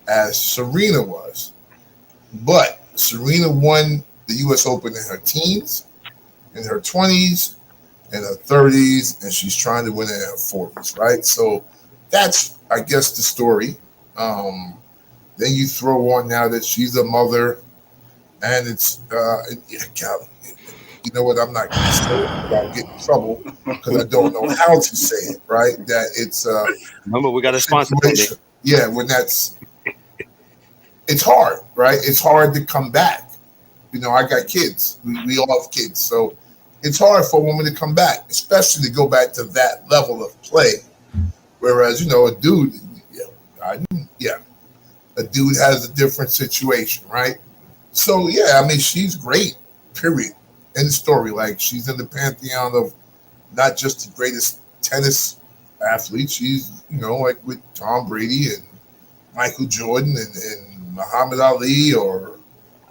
as Serena was. But Serena won the U.S. Open in her teens, in her 20s, in her 30s, and she's trying to win in her 40s, right? So that's, I guess, the story. Then you throw on now that she's a mother, and it's, God, you know what? I'm not going to say it without getting in trouble because I don't know how to say it, right? That it's remember, we got a sponsor. Yeah, it's hard, right? It's hard to come back. I got kids. We all have kids, so it's hard for a woman to come back, especially to go back to that level of play. Whereas, a dude, a dude has a different situation, right? So, yeah, I mean, she's great, period. End of story. Like, she's in the pantheon of not just the greatest tennis athlete. She's, like with Tom Brady and Michael Jordan and Muhammad Ali, or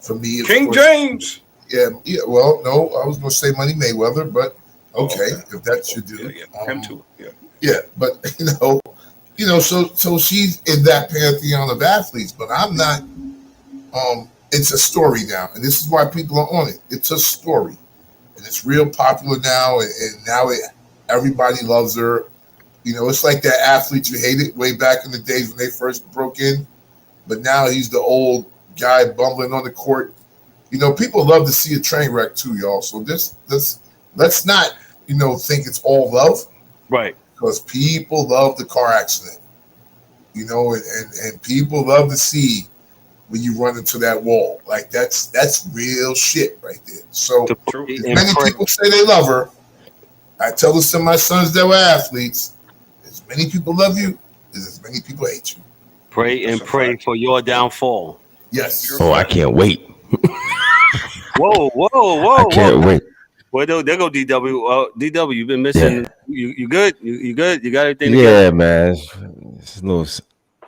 for me, King James. Yeah. Well, no, I was going to say Money Mayweather, but okay, if that's your dude. Him too. Yeah. Yeah, but so she's in that pantheon of athletes, but I'm not. It's a story now, and this is why people are on it. It's a story, and it's real popular now, and now everybody loves her. It's like that athlete you hated way back in the days when they first broke in, but now he's the old guy bumbling on the court. People love to see a train wreck too, y'all. So let's not think it's all love, right? Because people love the car accident, and people love to see when you run into that wall. Like, that's real shit right there. So as many people say they love her, I tell this to my sons that were athletes, as many people love you as many people hate you. Pray for your downfall. Yes. Oh, I can't wait. Whoa. I can't wait. Well, there go DW. DW, you've been missing. Yeah. You good? You good? You got everything Yeah, together? man. It's a little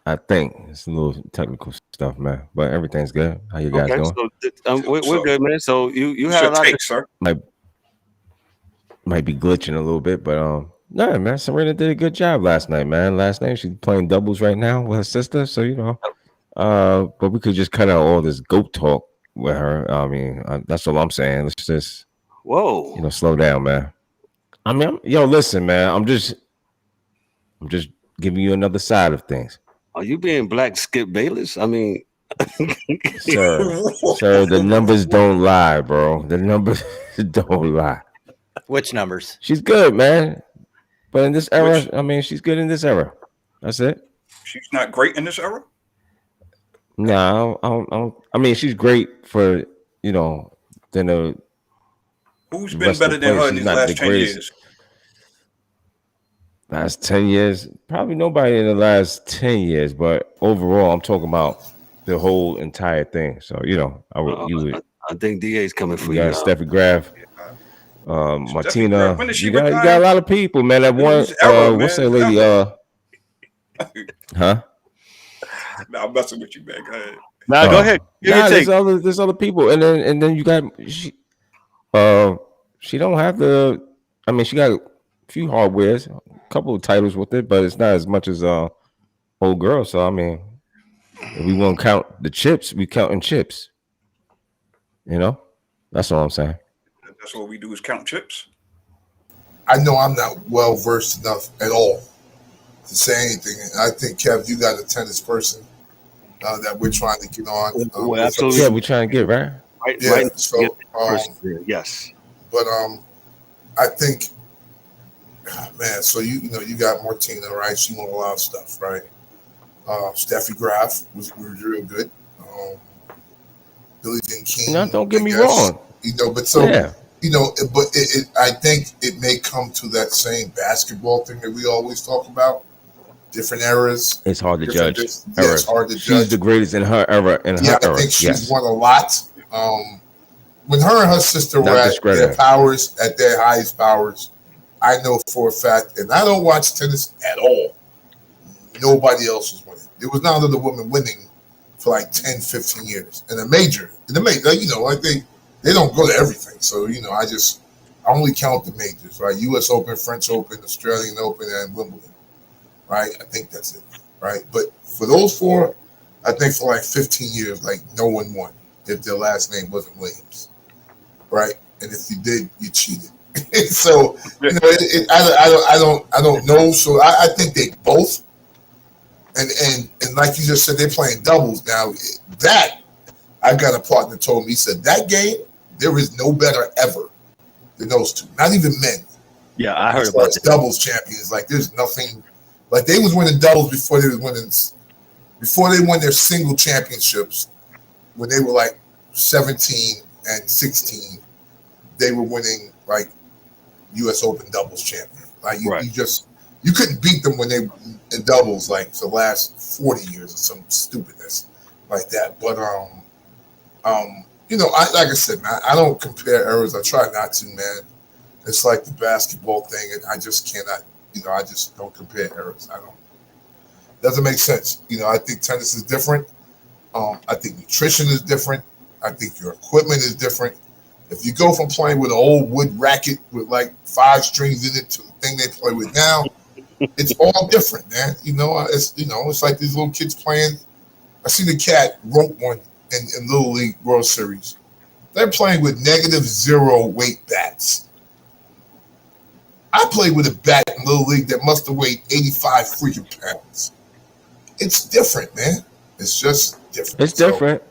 I think it's a little technical stuff, man. But everything's good. How you guys Okay, doing? so we're good, man. So you What's had a your lot take, sir? Might be glitching a little bit, but no, man. Serena did a good job last night, man. Last night she's playing doubles right now with her sister, so but we could just cut out all this goat talk with her. I mean, that's all I'm saying. Let's just slow down, man. I mean, listen, man. I'm just giving you another side of things. Are you being Black Skip Bayless? I mean, sir, the numbers don't lie, bro. The numbers don't lie. Which numbers? She's good, man. But in this era, I mean, she's good in this era. That's it. She's not great in this era? No, I mean, she's great for, than who's been better than her in these last 10 years? Last 10 years? Probably nobody in the last 10 years, but overall, I'm talking about the whole entire thing. So, I think DA's coming for you. You got Steffi Graf, Martina. You got a lot of people, man. That one, what's that lady? Huh? Nah, I'm messing with you, man. Go ahead. Go ahead. There's other people, and then you got she don't have the. I mean, she got a few hardwares, a couple of titles with it, but it's not as much as old girl. So I mean, if we won't count the chips, we counting chips. That's all I'm saying. That's what we do is count chips. I know I'm not well versed enough at all to say anything. I think, Kev, you got a tennis person that we're trying to get on. Absolutely. Yeah, we're trying to get right. So, yes. But I think, man. So you got Martina, right? She won a lot of stuff, right? Steffi Graf was real good. Billie Jean King. No, don't get me wrong. But so. Yeah. But I think it may come to that same basketball thing that we always talk about. Different eras. It's hard to judge. It's hard to judge. She's the greatest in her era. I think she's won a lot. When her and her sister were at their powers, at their highest powers, I know for a fact, and I don't watch tennis at all, nobody else was winning. There was not another woman winning for like 10, 15 years. In the major, like they don't go to everything. So, I only count the majors, right? U.S. Open, French Open, Australian Open, and Wimbledon, right? I think that's it, right? But for those four, I think for like 15 years, like no one won if their last name wasn't Williams, right? And if you did, you cheated. So, I don't know. So I think they both, and like you just said, they're playing doubles now. That I got a partner told me, he said that game, there is no better ever than those two. Not even men. Yeah, I heard about that. Doubles champions. Like there's nothing. Like they was winning doubles before they won their single championships. When they were like 17 and 16, they were winning like U.S. Open doubles champion. Like you couldn't beat them when they in doubles like for the last 40 years or some stupidness like that. But like I said, man, I don't compare eras. I try not to, man. It's like the basketball thing, and I just cannot. I just don't compare eras. Doesn't make sense. I think tennis is different. I think nutrition is different. I think your equipment is different. If you go from playing with an old wood racket with like 5 strings in it to the thing they play with now, it's all different, man. It's like these little kids playing. I see the cat rope one in Little League World Series. They're playing with -0 weight bats. I played with a bat in Little League that must have weighed 85 freaking pounds. It's different, man. It's just different. It's different.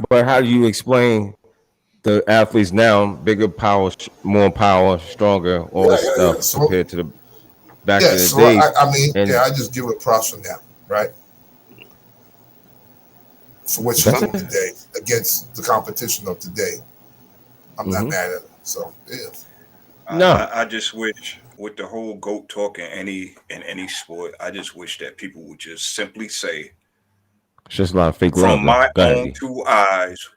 But how do you explain the athletes now, bigger power, more power, stronger, all this stuff compared to the back in the days? I just give it props from that, right? For what you're doing today against the competition of today. I'm not mad at it. So, yeah. I just wish with the whole GOAT talk in any sport, I just wish that people would just simply say, it's just a lot of fake from love. my own 2 eyes,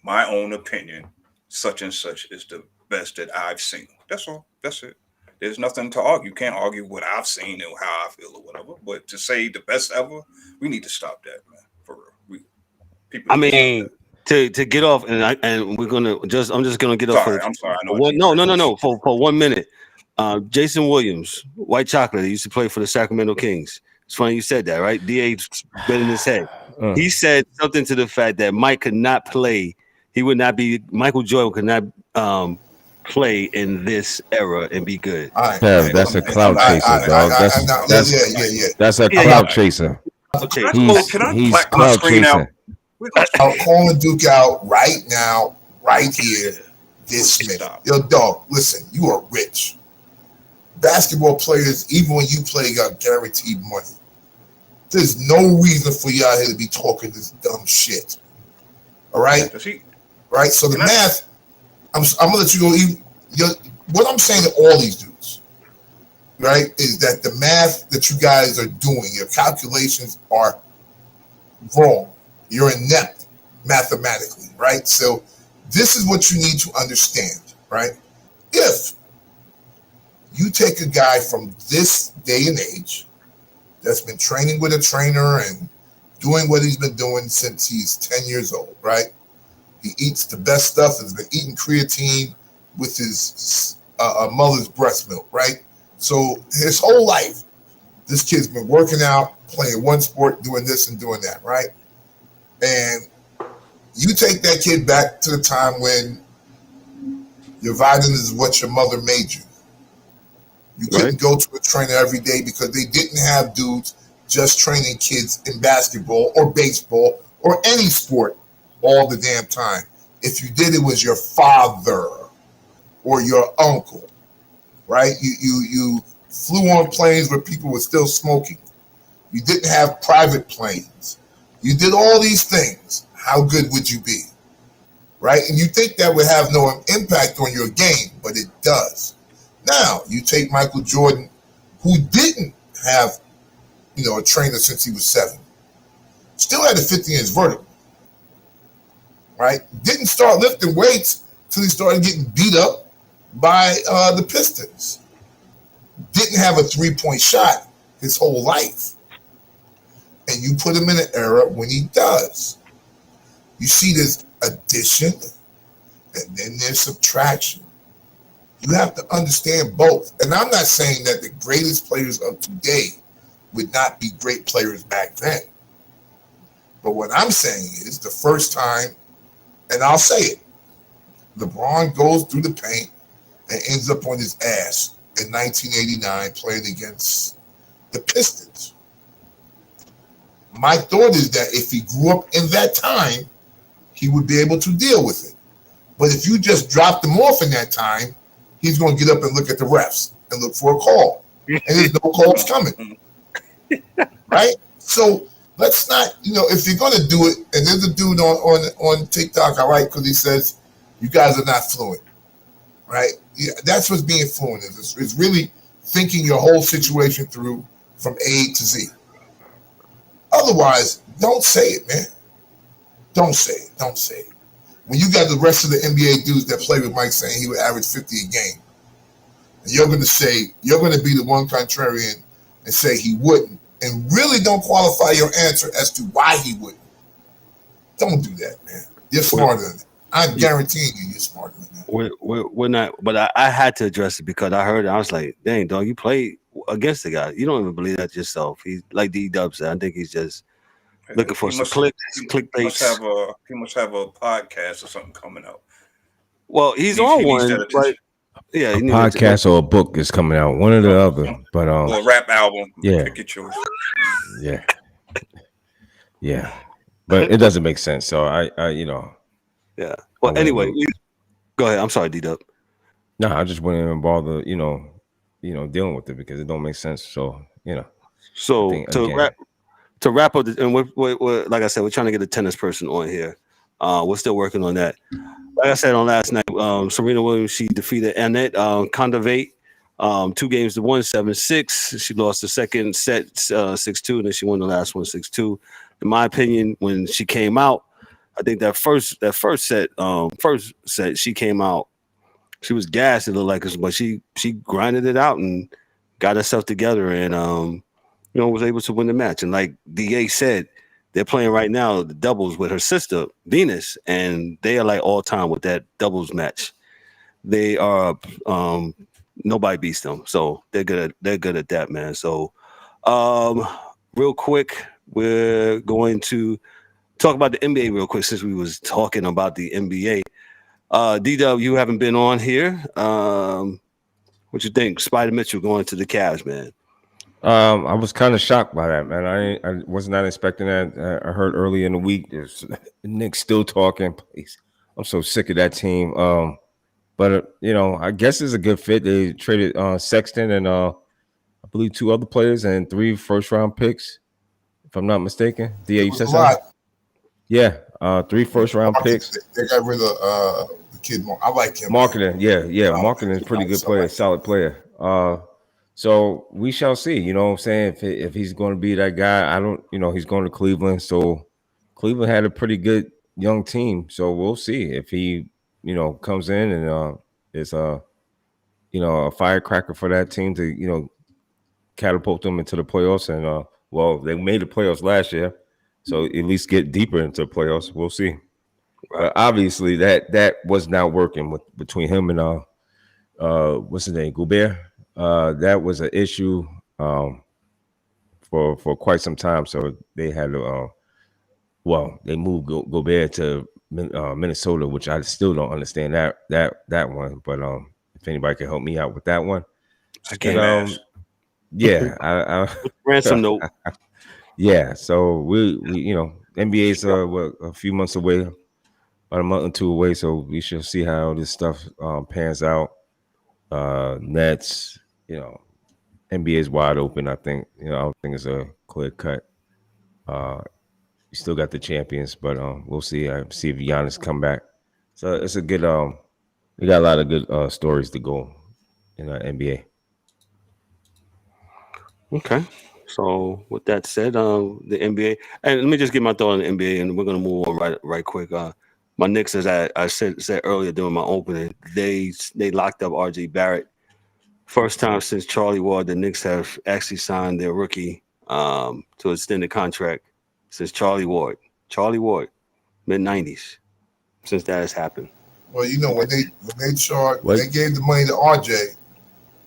my own opinion, such and such is the best that I've seen. That's all. That's it. There's nothing to argue. You can't argue what I've seen and how I feel or whatever. But to say the best ever, we need to stop that, man. For real. I mean, to get off, and we're gonna just. I'm just gonna get off. I'm sorry. I know No. For 1 minute, Jason Williams, white chocolate. He used to play for the Sacramento Kings. It's funny you said that, right? DA's been in his head. He said something to the fact that Mike could not play. He would not be. Michael Jordan could not play in this era and be good. Right. That's a cloud chaser, dog. That's a cloud chaser. He's cloud chasing. I'm calling Duke out right now, right here, this minute. Yo, dog, listen, you are rich. Basketball players, even when you play, got guaranteed money. There's no reason for you out here to be talking this dumb shit. All right? Right? So the math, I'm going to let you go. What I'm saying to all these dudes, right, is that the math that you guys are doing, your calculations are wrong. You're inept mathematically, right? So this is what you need to understand, right? If you take a guy from this day and age that's been training with a trainer and doing what he's been doing since he's 10 years old, right? He eats the best stuff, has been eating creatine with his mother's breast milk, right? So his whole life, this kid's been working out, playing one sport, doing this and doing that, right? And you take that kid back to the time when your vitamins is what your mother made you. You couldn't go to a trainer every day because they didn't have dudes just training kids in basketball or baseball or any sport all the damn time. If you did, it was your father or your uncle, right? You flew on planes where people were still smoking. You didn't have private planes. You did all these things. How good would you be? Right? And you think that would have no impact on your game, but it does. Now, you take Michael Jordan, who didn't have, a trainer since he was 7. Still had a 50-inch vertical. Right? Didn't start lifting weights till he started getting beat up by the Pistons. Didn't have a three-point shot his whole life. And you put him in an era when he does. You see this addition and then there's subtraction. You have to understand both. And I'm not saying that the greatest players of today would not be great players back then. But what I'm saying is the first time, and I'll say it, LeBron goes through the paint and ends up on his ass in 1989 playing against the Pistons. My thought is that if he grew up in that time, he would be able to deal with it. But if you just dropped him off in that time, he's going to get up and look at the refs and look for a call. And there's no calls coming. Right? So let's not, if you're going to do it, and there's a dude on TikTok I like because he says, you guys are not fluent. Right? Yeah, that's what's being fluent. It's really thinking your whole situation through from A to Z. Otherwise, don't say it, man. Don't say it. Don't say it. When you got the rest of the NBA dudes that play with Mike saying he would average 50 a game, and you're going to be the one contrarian and say he wouldn't, and really don't qualify your answer as to why he wouldn't. Don't do that, man. You're smarter than that. I'm guaranteeing you're smarter than that. We're not, but I had to address it because I heard it. I was like, dang, dog, you played against the guy. You don't even believe that yourself. He's like D-Dub said. I think he's just looking for some clickbait. He must have a podcast or something coming out. Well, he's on one. Right? Yeah, a podcast or a book is coming out, one or the other. But or a rap album. Yeah, pick your choice. Yeah. But it doesn't make sense. So I Yeah. Well, anyway, go ahead. I'm sorry, D-Dub. No, I just wouldn't even bother, dealing with it because it don't make sense. So, So to wrap up, and we're like I said, we're trying to get a tennis person on here. We're still working on that. Like I said on last night, Serena Williams, she defeated Anett Kontaveit 2-1, 7-6. She lost the second set 6-2, and then she won the last one 6-2. In my opinion, when she came out, I think that first set she came out she was gassed. It looked like us, but she grinded it out and got herself together, and was able to win the match. And like Da said, they're playing right now the doubles with her sister Venus, and they are like all time with that doubles match. They are nobody beats them, so they're good at that, man. So real quick, we're going to talk about the NBA real quick since we was talking about the NBA. D-Dub, you haven't been on here. What you think? Spider Mitchell going to the Cavs, man. I was kind of shocked by that, man. I was not expecting that. I heard early in the week there's Nick still talking. Please, I'm so sick of that team. But I guess it's a good fit. They traded Sexton and I believe 2 other players and 3 first-round picks, if I'm not mistaken. DA, you said something? Yeah, 3 first-round picks. They got rid of the kid. I like him. Marketing, yeah. Marketing is a pretty good player, solid player. So we shall see. You know what I'm saying? If he's going to be that guy, I don't. He's going to Cleveland, so Cleveland had a pretty good young team. So we'll see if he, comes in and is a firecracker for that team to catapult them into the playoffs. And they made the playoffs last year, so at least get deeper into the playoffs. We'll see. Right. But obviously that was not working between him and what's his name, Gobert. That was an issue for quite some time. So they had to they moved Gobert to Minnesota, which I still don't understand that one. But if anybody can help me out with that one, I can't. Yeah, I ransom note. Yeah, so we NBA's a few months away, about a month or 2 away. So we shall see how this stuff pans out. Nets, NBA is wide open. I think, I don't think it's a clear cut. You still got the champions, but we'll see. See if Giannis come back. So it's a good. We got a lot of good stories to go in the NBA. Okay. So with that said, the NBA, and let me just get my thought on the NBA, and we're gonna move on right quick. My Knicks, as I said earlier during my opening, they locked up RJ Barrett. First time since Charlie Ward, the Knicks have actually signed their rookie to extend the contract since Charlie Ward, mid-90s, since that has happened. Well, when they gave the money to RJ,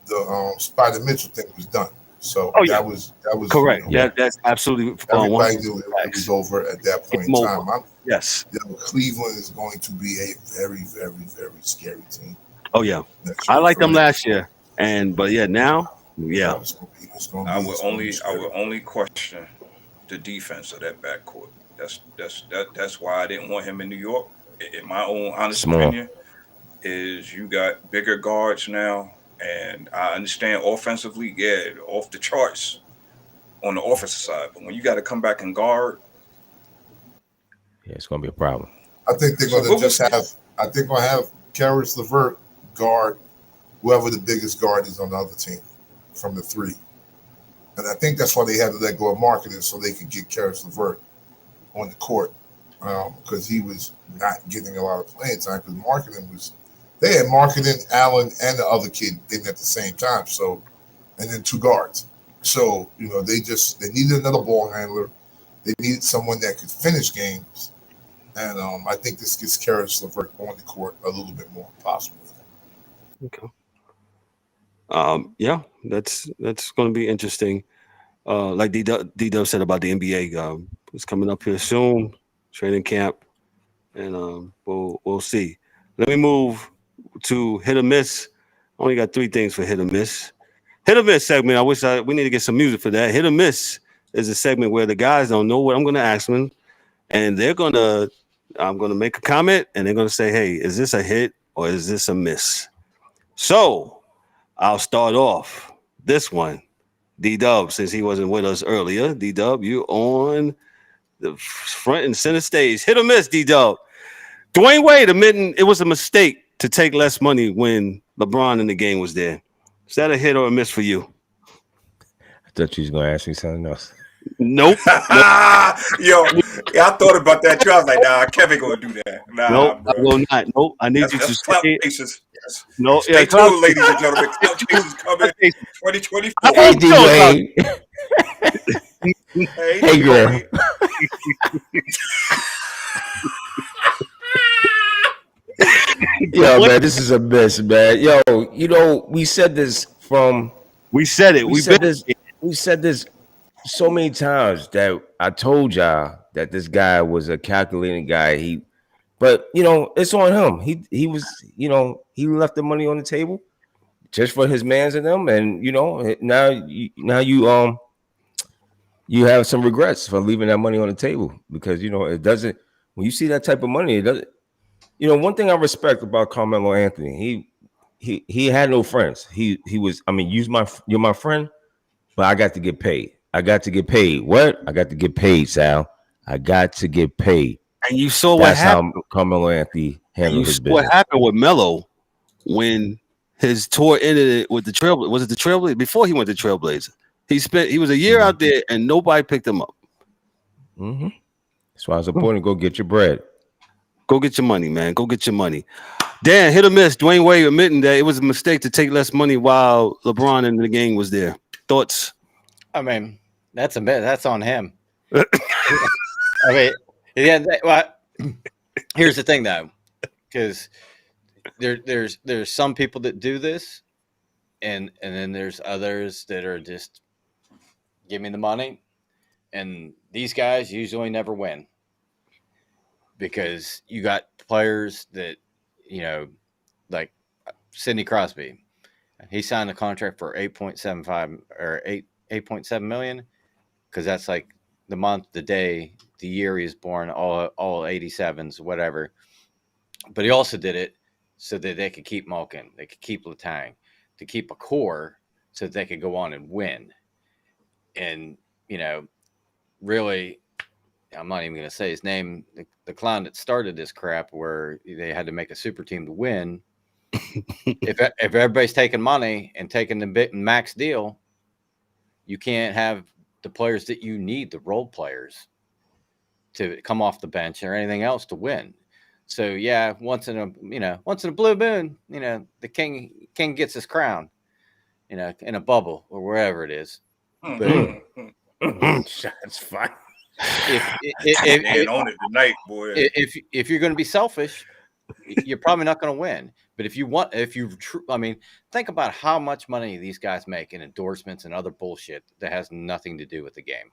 the Spider Mitchell thing was done. So that was correct. That's absolutely. Everybody knew it was over at that point in time. Yes. Cleveland is going to be a very, very, very scary team. Oh yeah, I liked them last year, but now, yeah. I would only question the defense of that backcourt. That's why I didn't want him in New York. In my own honest opinion, is you got bigger guards now. And I understand offensively, off the charts on the offensive side. But when you got to come back and guard, it's going to be a problem. I think they're going to have Karis LeVert guard whoever the biggest guard is on the other team from the 3. And I think that's why they had to let go of Marketing so they could get Karis LeVert on the court because he was not getting a lot of playing time because Marketing was. They had Marketing, Allen, and the other kid in at the same time. So, and then 2 guards. So, they needed another ball handler. They needed someone that could finish games. And I think this gets Karis LeVert on the court a little bit more possible. Okay. That's going to be interesting. Like D-Dub said about the NBA, it's coming up here soon, training camp, and we'll see. Let me move to hit or miss. I only got 3 things for hit or miss. Hit or miss segment. We need to get some music for that. Hit or miss is a segment where the guys don't know what I'm going to ask them, and I'm going to make a comment, and they're going to say, "Hey, is this a hit or is this a miss?" So I'll start off this one. D-Dub, since he wasn't with us earlier, D-Dub, you on the front and center stage. Hit or miss, D-Dub. Dwayne Wade admitting it was a mistake to take less money when LeBron in the game was there. Is that a hit or a miss for you? I thought you was going to ask me something else. Nope. Yo, Yeah, I thought about that too. I was like, nah, Kevin gonna do that. Nah, Nope, bro. I will not. Nope, I need you to That's clout stay. cases. No, Stay clout- tuned, ladies and gentlemen. Clout cases coming cases. 2024. I Hey, want to know about D-Wayne. Hey, Hey, girl. Wayne. Yo, man, this is a mess, man. Yo, you know, we said this from We said it. we said this so many times that I told y'all that this guy was a calculating guy. But you know, it's on him. He was, you know, he left the money on the table just for his mans and them, and you know, now you have some regrets for leaving that money on the table because you know it doesn't. When you see that type of money, it doesn't. You know, one thing I respect about Carmelo Anthony, he had no friends. He was, I mean, you're my friend, but I got to get paid. I got to get paid. What? I got to get paid, Sal. I got to get paid. And you saw what happened. How Carmelo Anthony handled his business. What happened with Melo when his tour ended with the Trailblazers? Was it the Trailblazers? Before he went to Trailblazers, he was a year out there and nobody picked him up. Mm-hmm. That's why it's important to go get your bread. Go get your money, man. Go get your money. Dan, hit or miss. Dwayne Wade admitting that it was a mistake to take less money while LeBron in the game was there. Thoughts? I mean, that's on him. I mean, yeah. Well, here's the thing, though, because there's some people that do this, and then there's others that are just give me the money, and these guys usually never win because you got players that, you know, like Sidney Crosby. He signed a contract for 8.75 or 8.7 million because that's like the month, the day, the year he was born, all 87s, whatever. But he also did it so that they could keep Malkin, they could keep Letang, to keep a core so that they could go on and win. And, you know, really, I'm not even going to say his name, the clown that started this crap where they had to make a super team to win. If everybody's taking money and taking the bit and max deal, you can't have the players that you need, the role players, to come off the bench or anything else to win. So yeah, once in a blue moon, you know, the king gets his crown, you know, in a bubble or wherever it is. But That's fine. If on it tonight, boy. If you're going to be selfish, you're probably not going to win. But I mean, think about how much money these guys make in endorsements and other bullshit that has nothing to do with the game.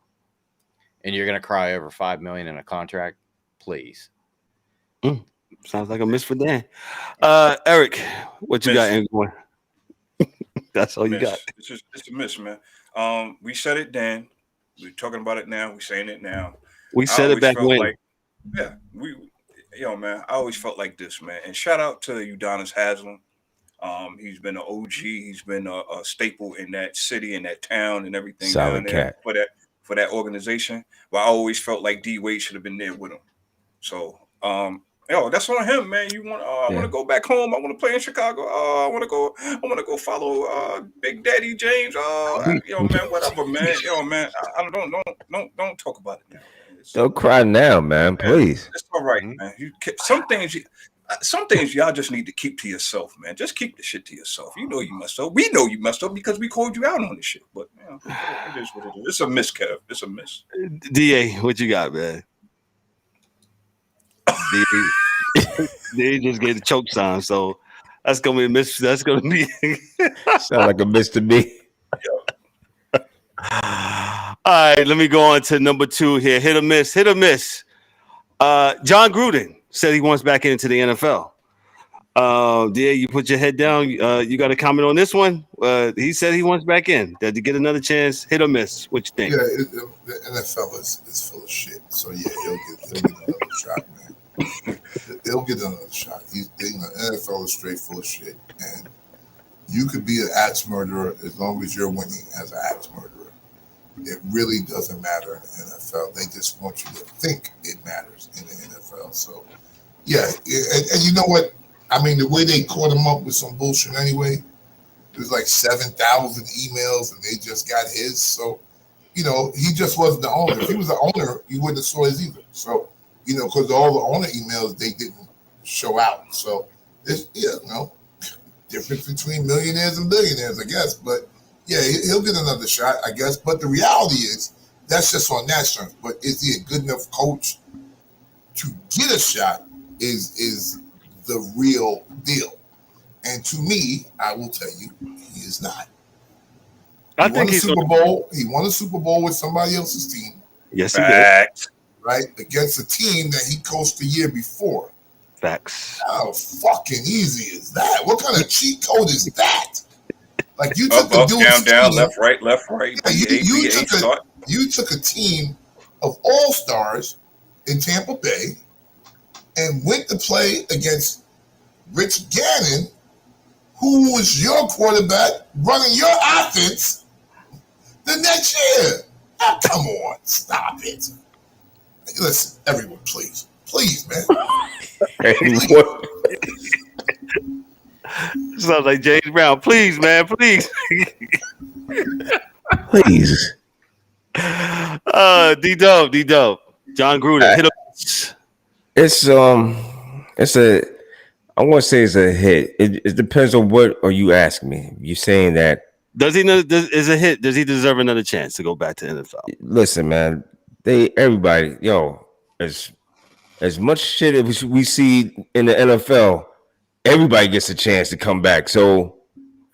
And you're going to cry over $5 million in a contract? Please. Sounds like a miss for Dan. Eric, what you got in going? That's all you got. It's a miss, man. We said it then. We're talking about it now. We're saying it now. We said it back when. Man, I always felt like this, man. And shout out to Udonis Haslem. He's been an OG. He's been a staple in that city, in that town, and everything Solid down there cat. for that organization. But I always felt like D Wade should have been there with him. So, that's on him, man. I want to go back home. I want to play in Chicago. I want to go follow Big Daddy James. Man, whatever, man. Man, I don't talk about it now. Don't cry now, man. Please. It's all right, man. Some things y'all just need to keep to yourself, man. Just keep the shit to yourself. You know you messed up. We know you messed up because we called you out on this shit. But it is what it is. It's a miss, Kev. It's a miss. DA, what you got, man? DA just gave the choke sign, so that's gonna be a miss. That's gonna be sound like a miss to me. All right, let me go on to number 2 here. Hit or miss. John Gruden said he wants back into the NFL. DA, you put your head down. You got a comment on this one? He said he wants back in. Did he get another chance? Hit or miss? What you think? Yeah, the NFL is full of shit. So yeah, he'll get another shot, man. He'll get another shot. The NFL is straight full of shit, and you could be an axe murderer as long as you're winning as an axe murderer. It really doesn't matter in the NFL. They just want you to think it matters in the NFL. So, yeah. And you know what? I mean, the way they caught him up with some bullshit anyway, it was like 7,000 emails and they just got his. So, he just wasn't the owner. If he was the owner, you wouldn't have saw his either. So, because all the owner emails, they didn't show out. So, difference between millionaires and billionaires, I guess. But, yeah, he'll get another shot, I guess. But the reality is, that's just on that strength. But is he a good enough coach to get a shot is the real deal. And to me, I will tell you, he is not. He won a Super Bowl with somebody else's team. Yes, he did. Right? Against a team that he coached the year before. Facts. How fucking easy is that? What kind of cheat code is that? Like you took up, down, left, right. Yeah, you took a team of all-stars in Tampa Bay and went to play against Rich Gannon, who was your quarterback running your offense the next year. Oh, come on, stop it. Listen, everyone, please, man. Sounds like James Brown. Please, man, please. Please. D-Dub. John Gruden. Hit up. I want to say it's a hit. It depends on what are you asking me. You're saying that is a hit? Does he deserve another chance to go back to NFL? Listen, man. Everybody, as much shit as we see in the NFL, everybody gets a chance to come back. So,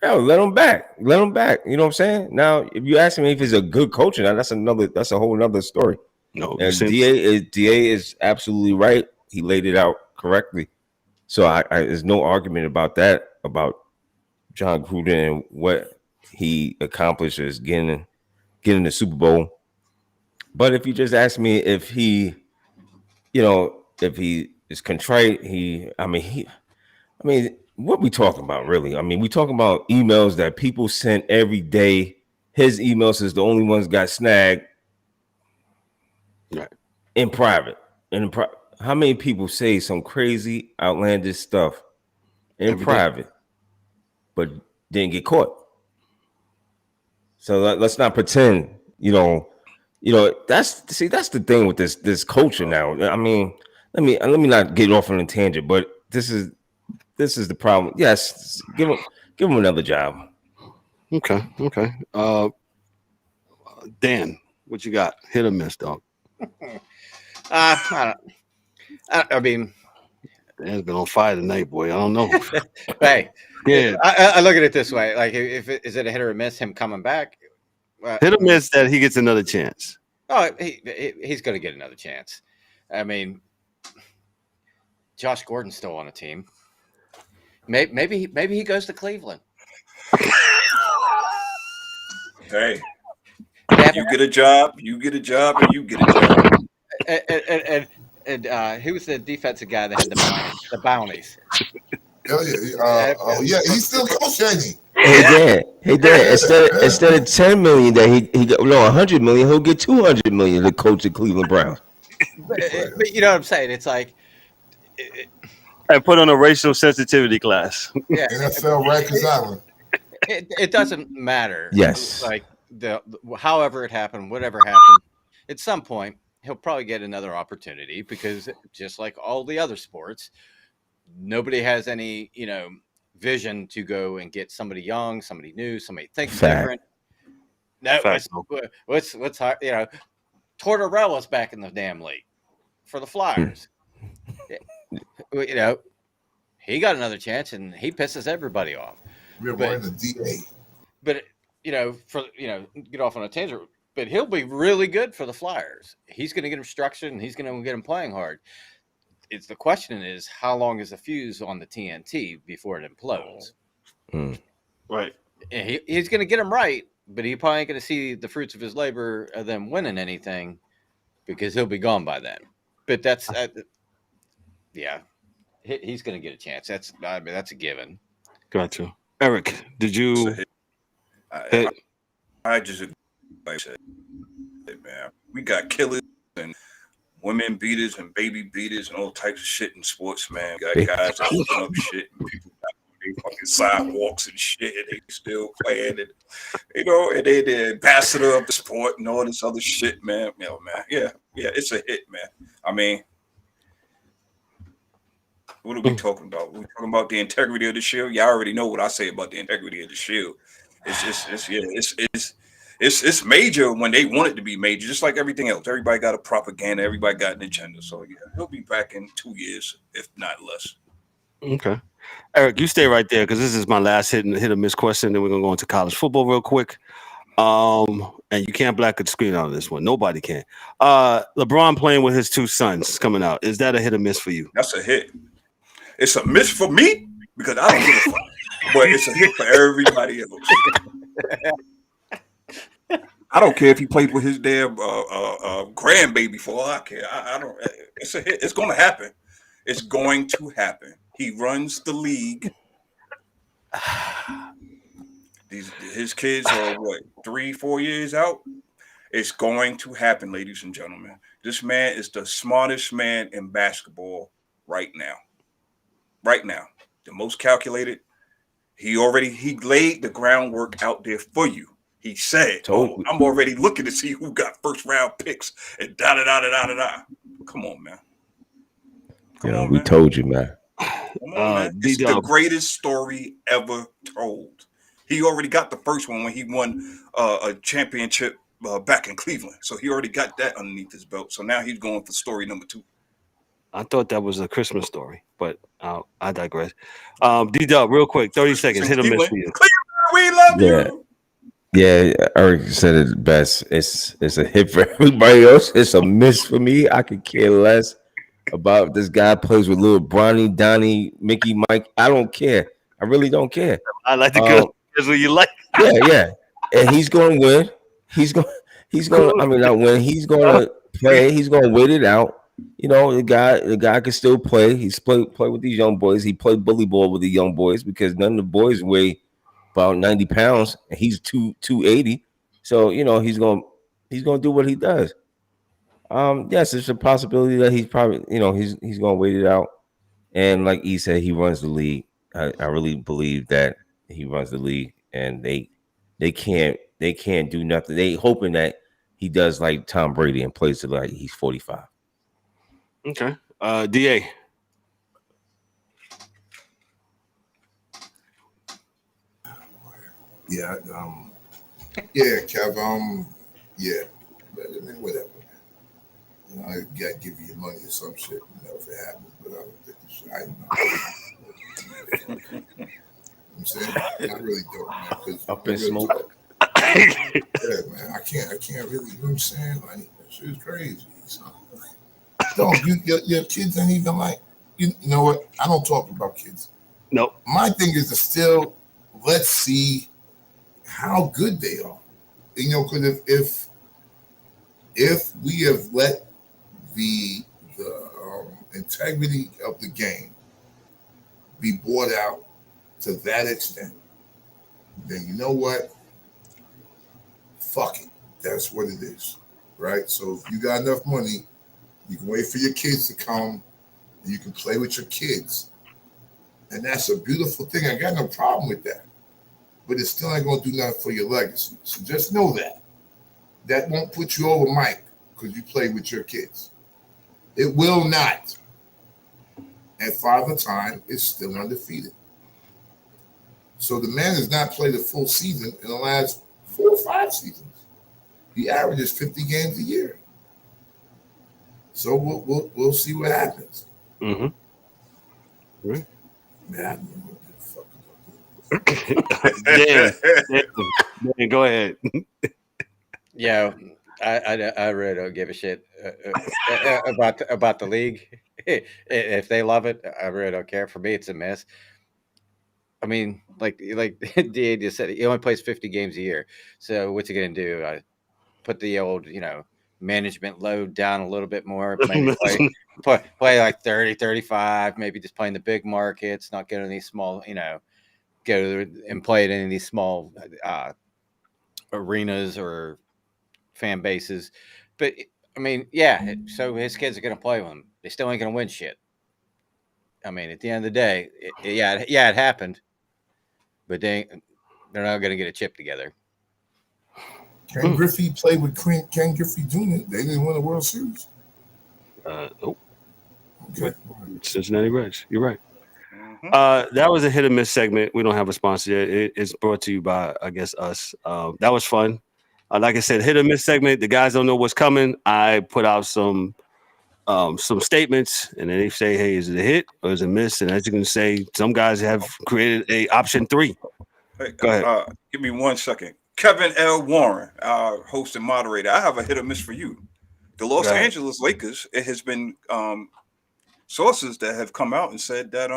let them back. You know what I'm saying? Now, if you ask me if he's a good coach, that's a whole nother story. No, and DA is absolutely right. He laid it out correctly. So there's no argument about that, about John Gruden and what he accomplishes getting the Super Bowl. But if you just ask me if he, if he is contrite, what we talking about really? We talking about emails that people sent every day. His emails is the only ones got snagged. Right. In private. How many people say some crazy, outlandish stuff in private, but didn't get caught? So let's not pretend, that's the thing with this culture now. Let me not get off on a tangent, but this is the problem. Yes, give him another job. Okay. Dan, what you got? Hit or miss, dog? Dan's been on fire tonight, boy. I don't know. Hey, yeah. I look at it this way: like, is it a hit or a miss? Him coming back, hit or miss that he gets another chance. Oh, he's going to get another chance. Josh Gordon's still on the team. Maybe he goes to Cleveland. Hey, you get a job, and you get a job. And who was the defensive guy that had the bounties? Yeah, he's still coaching, ain't he? Hey Dan. Instead of $10 million that he got, $100 million, he'll get $200 million to coach the Cleveland Browns. But you know what I'm saying? It's like I put on a racial sensitivity class. Yeah, NFL Rikers Island. It doesn't matter. Yes, like however it happened, whatever happened, at some point he'll probably get another opportunity because just like all the other sports, nobody has any vision to go and get somebody young, somebody new, somebody thinks different. No, what's hard? Tortorella's back in the damn league for the Flyers. He got another chance and he pisses everybody off. We're wearing the DA. But get off on a tangent. But he'll be really good for the Flyers. He's going to get him structured and he's going to get him playing hard. The question is, how long is the fuse on the TNT before it implodes? Right. And he's going to get him right, but he probably ain't going to see the fruits of his labor of them winning anything because he'll be gone by then. But that's, he's going to get a chance. That's a given. Gotcha. Eric, did you? I just agree. Like I said, man, we got killers and women beaters and baby beaters and all types of shit in sports, man. We got guys that open up shit and people not they fucking sidewalks and shit, and they still playing, and and they the ambassador of the sport and all this other shit, man. Yeah, it's a hit, man. I mean, what are we talking about? We're talking about the integrity of the shield. Y'all already know what I say about the integrity of the shield. It's major when they want it to be major, just like everything else. Everybody got a propaganda, everybody got an agenda. So yeah, he'll be back in 2 years, if not less. Okay. Eric, you stay right there because this is my last hit or miss question. Then we're gonna go into college football real quick. And you can't black the screen on this one. Nobody can. LeBron playing with his two sons coming out. Is that a hit or miss for you? That's a hit. It's a miss for me because I don't give a fuck. But it's a hit for everybody else. I don't care if he played with his damn grandbaby for all I care. I don't. It's a hit. It's going to happen. It's going to happen. He runs the league. His kids are what, 3-4 years out? It's going to happen, ladies and gentlemen. This man is the smartest man in basketball right now. Right now, the most calculated. He laid the groundwork out there for you. He said, I'm already looking to see who got first round picks and da-da-da-da-da-da-da. Come on, man. We told you, man. Come on, man. It's the greatest story ever told. He already got the first one when he won a championship back in Cleveland. So he already got that underneath his belt. So now he's going for story number 2. I thought that was a Christmas story, but I digress. D-Dub, real quick, 30 seconds. Hit or miss for you. Cleveland, we love you. Yeah, Eric said it best. It's a hit for everybody else. It's a miss for me. I could care less about this guy plays with little Bronny, Donnie, Mickey, Mike. I don't care. I really don't care. I like the girl. That's what you like. Yeah. And he's going to win. He's going I mean, not win. He's going to play. He's going to wait it out. You know, the guy can still play. He's play with these young boys. He played bully ball with the young boys because none of the boys weigh about 90 pounds, and he's 280. So you know he's gonna do what he does. Yes, it's a possibility that he's probably he's gonna wait it out. And like he said, he runs the league. I really believe that he runs the league, and they can't do nothing. They hoping that he does like Tom Brady and plays to like he's 45. Okay. DA. Yeah, Kev. Yeah, but I mean, whatever. I gotta give you your money or some shit. If it happens, but I don't think it should. I'm saying I really don't, man. Up in smoke. Yeah, man. I can't really. You know what I'm saying? Like that shit is crazy. So, your kids ain't even like. You know what? I don't talk about kids. Nope. My thing is to still let's see how good they are. You know, because if we have let the integrity of the game be brought out to that extent, then you know what? Fuck it. That's what it is, right? So if you got enough money, you can wait for your kids to come, and you can play with your kids, and that's a beautiful thing. I got no problem with that. But it still ain't gonna do nothing for your legacy. So just know that. That won't put you over Mike because you play with your kids. It will not. And Father Time is still undefeated. So the man has not played a full season in the last 4 or 5 seasons. He averages 50 games a year. So we'll see what happens. Mm-hmm. Right. Man, Dan, go ahead. Yeah, I really don't give a shit about the league. If they love it, I really don't care. For me, it's a mess. I mean, like DA just said, he only plays 50 games a year. So what's he going to do? Put the old, management load down a little bit more. Maybe play like 30, 35. Maybe just playing the big markets, not getting these small, go and play it in these small arenas or fan bases. But I mean, yeah, so his kids are going to play with him. They still ain't going to win shit. I mean, at the end of the day, it happened. but they're not going to get a chip together. Ken Griffey played with Ken Griffey Jr. They didn't win the World Series. Nope. Okay. Cincinnati Reds. You're right. Mm-hmm. That was a hit or miss segment. We don't have a sponsor yet. It's brought to you by, I guess, us. That was fun. Like I said, hit or miss segment. The guys don't know what's coming. I put out some statements, and then they say, "Hey, is it a hit or is it a miss?" And as you can say, some guys have created a option 3. Hey, Go ahead. Give me 1 second. Kevin L. Warren, our host and moderator. I have a hit or miss for you. The Los Angeles Lakers. It has been sources that have come out and said that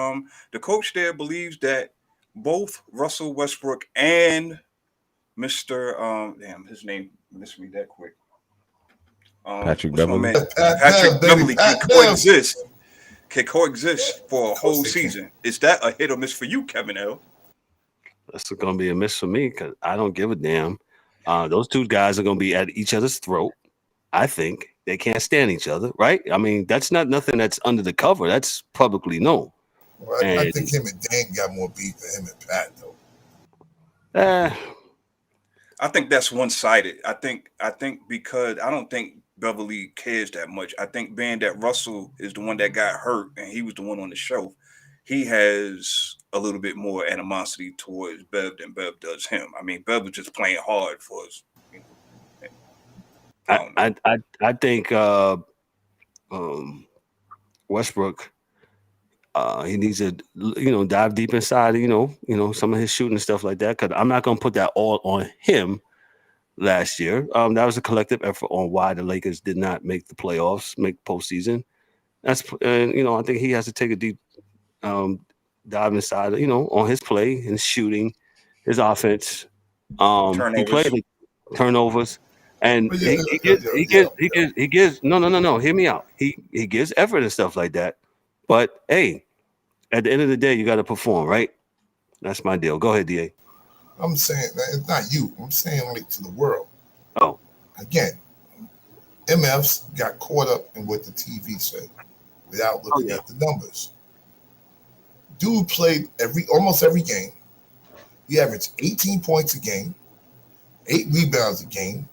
the coach there believes that both Russell Westbrook and Mr. His name missed me that quick. Patrick Beverly. Patrick Beverly can coexist for a whole season. Is that a hit or miss for you, Kevin L? That's going to be a miss for me because I don't give a damn. Those two guys are going to be at each other's throat. I think they can't stand each other, right? I mean, that's not nothing that's under the cover. That's publicly known. Well, I think him and Dan got more beef than him and Pat, though. I think that's one-sided. I think because I don't think Beverly cares that much. I think being that Russell is the one that got hurt and he was the one on the show, he has a little bit more animosity towards Bev than Bev does him. I mean, Bev was just playing hard for us. I think Westbrook he needs to dive deep inside some of his shooting and stuff like that, because I'm not going to put that all on him. Last year that was a collective effort on why the Lakers did not make the playoffs, make postseason. I think he has to take a deep dive inside on his play, his shooting, his offense. He played turnovers. And he gives no. Hear me out. He gives effort and stuff like that. But hey, at the end of the day, you got to perform, right? That's my deal. Go ahead, DA. I'm saying it's not you. I'm saying like to the world. Oh, again, MFs got caught up in what the TV said without looking at the numbers. Dude played almost every game. He averaged 18 points a game, 8 rebounds a game.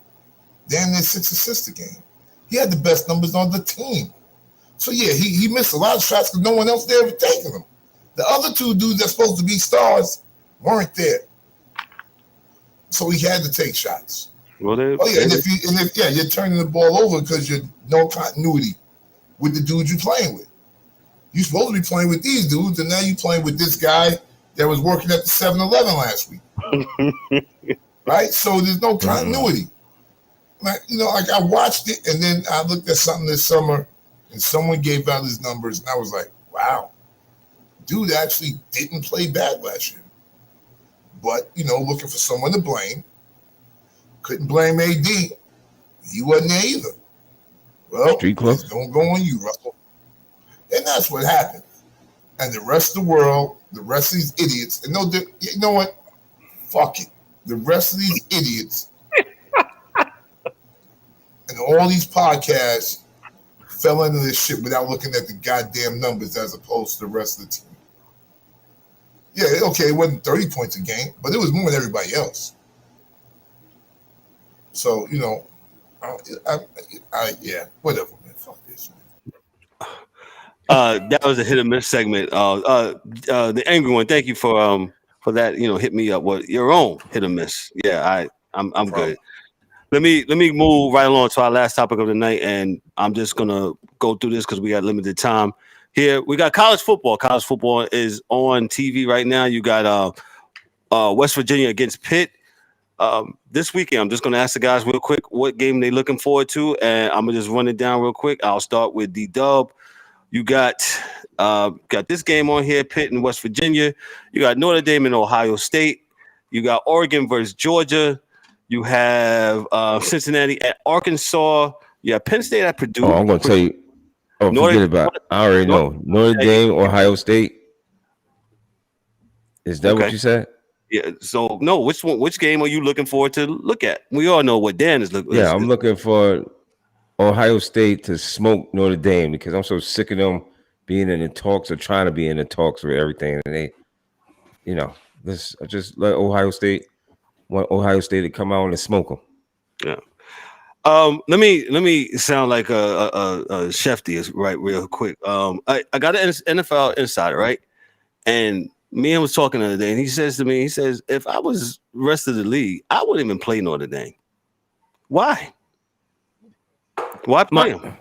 Damn near 6 assists a game. He had the best numbers on the team. So, yeah, he missed a lot of shots because no one else there was taking them. The other 2 dudes that's supposed to be stars weren't there. So he had to take shots. Well, you're turning the ball over because you're no continuity with the dudes you're playing with. You're supposed to be playing with these dudes, and now you're playing with this guy that was working at the 7-Eleven last week. Right? So there's no continuity. Like I watched it, and then I looked at something this summer, and someone gave out his numbers, and I was like, wow, dude actually didn't play bad last year. But, looking for someone to blame. Couldn't blame AD. He wasn't there either. Well, it's going to go on you, Russell. And that's what happened. And the rest of the world, the rest of these idiots, and you know what? Fuck it. The rest of these idiots and all these podcasts fell into this shit without looking at the goddamn numbers as opposed to the rest of the team. Yeah, okay, it wasn't 30 points a game, but it was more than everybody else. So, whatever, man. Fuck this. That was a hit or miss segment. The angry one. Thank you for that. Hit me up with your own hit or miss. Yeah, I'm good. Let me move right along to our last topic of the night, and I'm just gonna go through this because we got limited time. Here we got college football. College football is on TV right now. You got West Virginia against Pitt this weekend. I'm just going to ask the guys real quick what game they looking forward to, and I'm gonna just run it down real quick. I'll start with D-Dub. You got this game on here, Pitt and West Virginia. You got Notre Dame and Ohio State. You got Oregon versus Georgia. You have Cincinnati at Arkansas. You have Penn State at Purdue. Oh, I'm going to tell you. Oh, forget about it. I already know. Notre Dame, Ohio State. Is that what you said? Yeah. So, no, which game are you looking forward to look at? We all know what Dan is looking at. Yeah, I'm looking for Ohio State to smoke Notre Dame because I'm so sick of them being in the talks or trying to be in the talks for everything. And they, Let's just let Ohio State to come out and smoke them. Yeah. Let me sound like a Shefty is right real quick. I got an NFL insider, right? And me and him was talking the other day, and he says to me, if I was rest of the league, I wouldn't even play Notre Dame. Why? Why play him?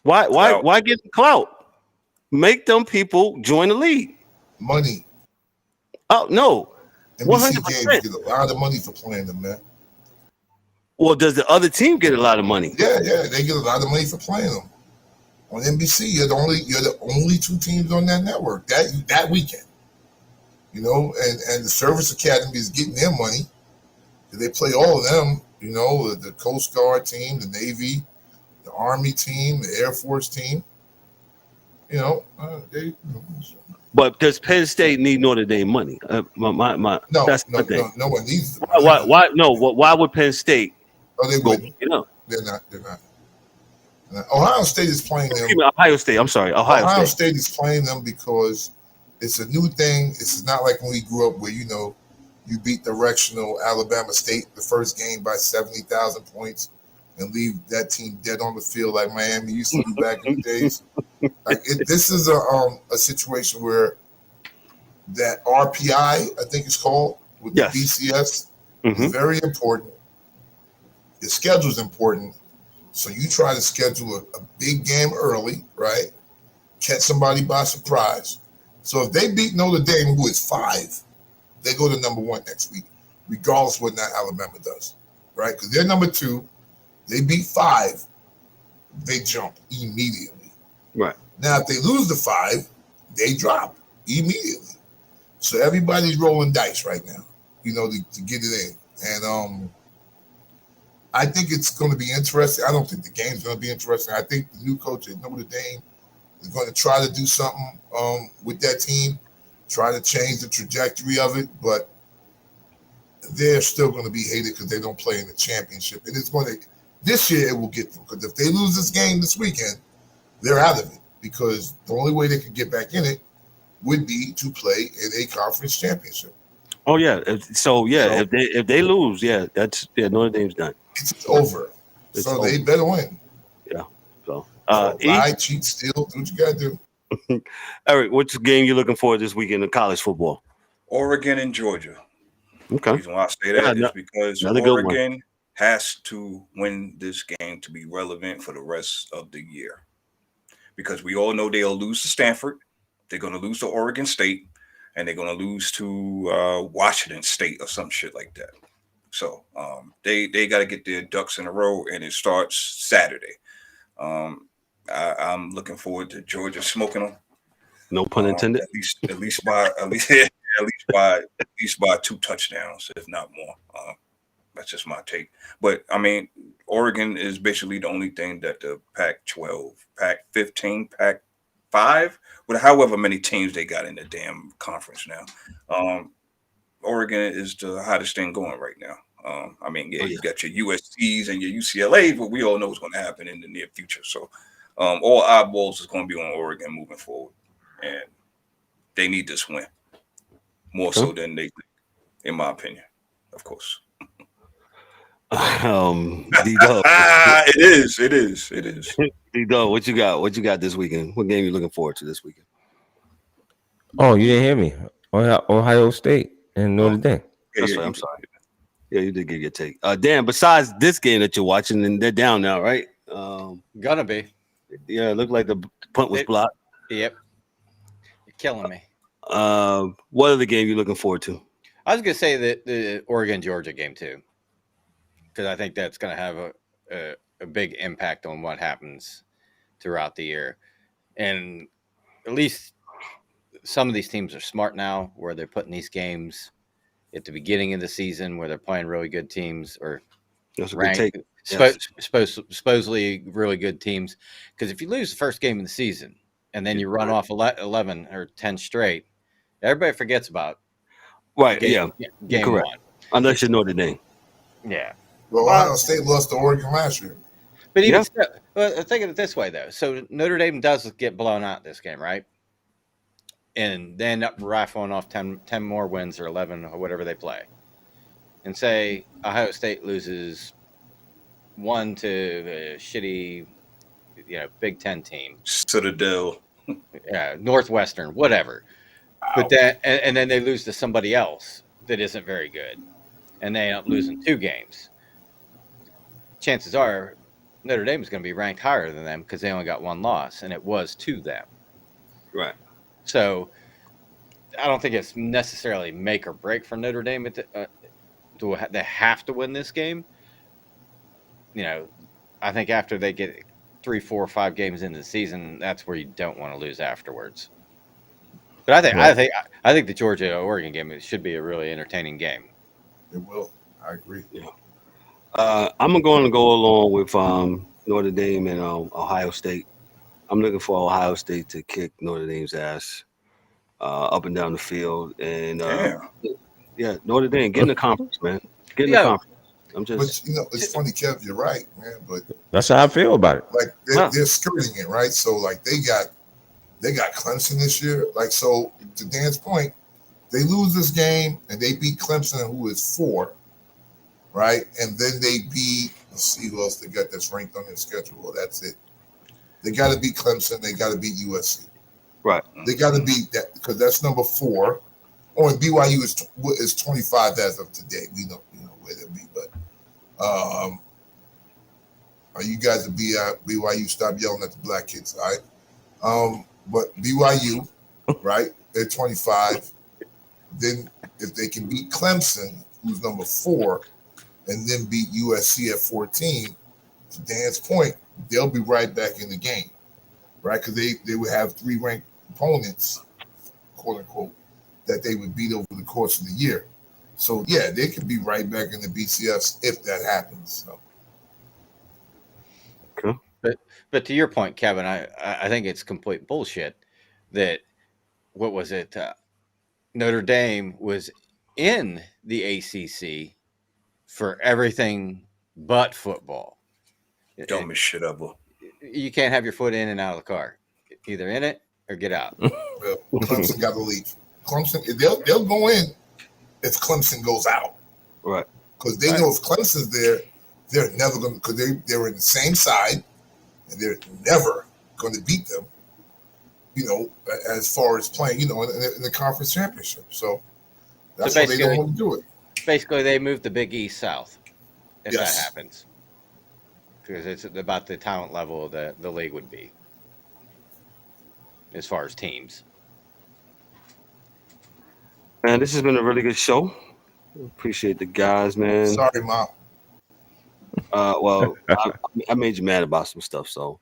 Why get the clout? Make them people join the league. Money. Oh no. NBC Games get a lot of money for playing them, man. Well, does the other team get a lot of money? Yeah, they get a lot of money for playing them. On NBC, you're the only two teams on that network that weekend. You know, and the Service Academy is getting their money. They play all of them, you know, the Coast Guard team, the Navy, the Army team, the Air Force team. You know, But does Penn State need Notre Dame money? No, that's the thing. No one needs them. Why? No. Why would Penn State? Oh, they wouldn't. You know, they're not. Ohio State is playing them. Ohio State. I'm sorry. Ohio State is playing them because it's a new thing. It's not like when we grew up where, you know, you beat directional Alabama State the first game by 70,000 points and leave that team dead on the field like Miami used to do back in the days. This is a situation where that RPI, I think it's called, with the BCS, is very important. The schedule is important. So you try to schedule a big game early, right? Catch somebody by surprise. So if they beat Notre Dame, who is 5, they go to number 1 next week, regardless of what Alabama does, right? Because they're number 2. They beat 5, they jump immediately. Right. Now, if they lose the 5, they drop immediately. So everybody's rolling dice right now, you know, to get it in. And I think it's going to be interesting. I don't think the game's going to be interesting. I think the new coach at Notre Dame is going to try to do something with that team, try to change the trajectory of it, but they're still going to be hated because they don't play in the championship. And it's going to, this year it will get them, because if they lose this game this weekend, they're out of it, because the only way they could get back in it would be to play in a conference championship. Oh yeah. If they lose, Notre Dame's done. It's over. It's so over. They better win. Yeah. So lie, cheat, steal, do what you gotta do. Eric, what's the game you're looking for this weekend in college football? Oregon and Georgia. Okay. The reason why I say that is because Oregon has to win this game to be relevant for the rest of the year. Because we all know they'll lose to Stanford, they're going to lose to Oregon State, and they're going to lose to Washington State or some shit like that. So they got to get their ducks in a row, and it starts Saturday. I'm looking forward to Georgia smoking them. No pun intended. At least by 2 touchdowns, if not more. That's just my take. But I mean, Oregon is basically the only thing that the Pac-12, Pac-15, Pac-5, with however many teams they got in the damn conference now. Oregon is the hottest thing going right now. You got your USCs and your UCLA, but we all know what's going to happen in the near future. So all eyeballs is going to be on Oregon moving forward. And they need this win more so than they think, in my opinion, of course. D-Dub. It is. D-Dub, what you got? What you got this weekend? What game you looking forward to this weekend? Oh, you didn't hear me. Ohio State and Notre Dame. I'm sorry. Yeah, you did give your take. Dan, besides this game that you're watching, and they're down now, right? Gonna be. Yeah, it looked like the punt was blocked. Yep. You're killing me. What other game you looking forward to? I was gonna say the Oregon-Georgia game too, because I think that's gonna have a big impact on what happens throughout the year. And at least some of these teams are smart now, where they're putting these games at the beginning of the season where they're playing really good teams, or supposedly really good teams. Because if you lose the first game of the season and then you run off 11 or 10 straight, everybody forgets about game correct. 1. Unless you're Notre Dame. Yeah. Well, Ohio State lost to Oregon last year. But even think of it this way, though. So Notre Dame does get blown out this game, right? and they end up rifling off 10 more wins or 11 or whatever they play, and say Ohio State loses one to a shitty, Big Ten team, Citadel. Northwestern, whatever. But then, and then they lose to somebody else that isn't very good, and they end up losing 2 games. Chances are Notre Dame is going to be ranked higher than them because they only got 1 loss, and it was to them. Right. So I don't think it's necessarily make or break for Notre Dame. They have to win this game. I think after they get 3, 4, 5 games into the season, that's where you don't want to lose afterwards. But I think the Georgia-Oregon game should be a really entertaining game. It will. I agree. Yeah. I'm going to go along with Notre Dame and Ohio State. I'm looking for Ohio State to kick Notre Dame's ass up and down the field. And Notre Dame, get in the conference, man. Get in the conference. But it's funny, Kev. You're right, man. But that's how I feel about it. Like they're skirting it, right? So like they got Clemson this year. Like, so to Dan's point, they lose this game and they beat Clemson, who is 4, right? And then they beat. Let's see who else they got that's ranked on their schedule. Well, that's it. They got to beat Clemson. They got to beat USC. Right. They got to beat that because that's number 4. Oh, and BYU is 25 as of today. We don't where they'll be, but you guys at BYU, stop yelling at the black kids, all right? But BYU, right? They're 25. Then if they can beat Clemson, who's number 4, and then beat USC at 14, to Dan's point, they'll be right back in the game, right? Because they would have 3 ranked opponents, quote unquote, that they would beat over the course of the year. So yeah, they could be right back in the BCS if that happens. So. Okay. But to your point, Kevin, I think it's complete bullshit that what was it? Notre Dame was in the ACC for everything but football. Dumbest shit ever. You can't have your foot in and out of the car. Either in it or get out. Well, Clemson got to leave. Clemson, they'll go in if Clemson goes out. Right. Because they know if Clemson's there, they're never going to, because they're in the same side, and they're never going to beat them, as far as playing, in the conference championship. So that's why they don't want to do it. Basically, they moved the Big East south if Yes. that happens. Because it's about the talent level that the league would be as far as teams. Man, this has been a really good show. Appreciate the guys, man. Sorry, Mom. Well, I made you mad about some stuff, so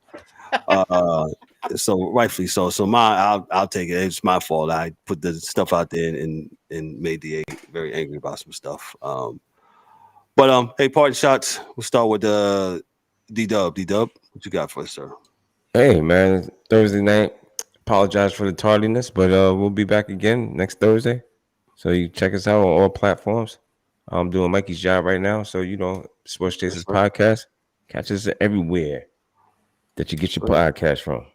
rightfully so. So I'll take it. It's my fault. I put the stuff out there and made the very angry about some stuff. But hey, party shots. We'll start with D-Dub. D-Dub, what you got for us, sir? Hey, man, Thursday night. Apologize for the tardiness, but we'll be back again next Thursday. So you check us out on all platforms. I'm doing Mikey's job right now. So, Sports Chasers Podcast. Catch us everywhere that you get your podcast from.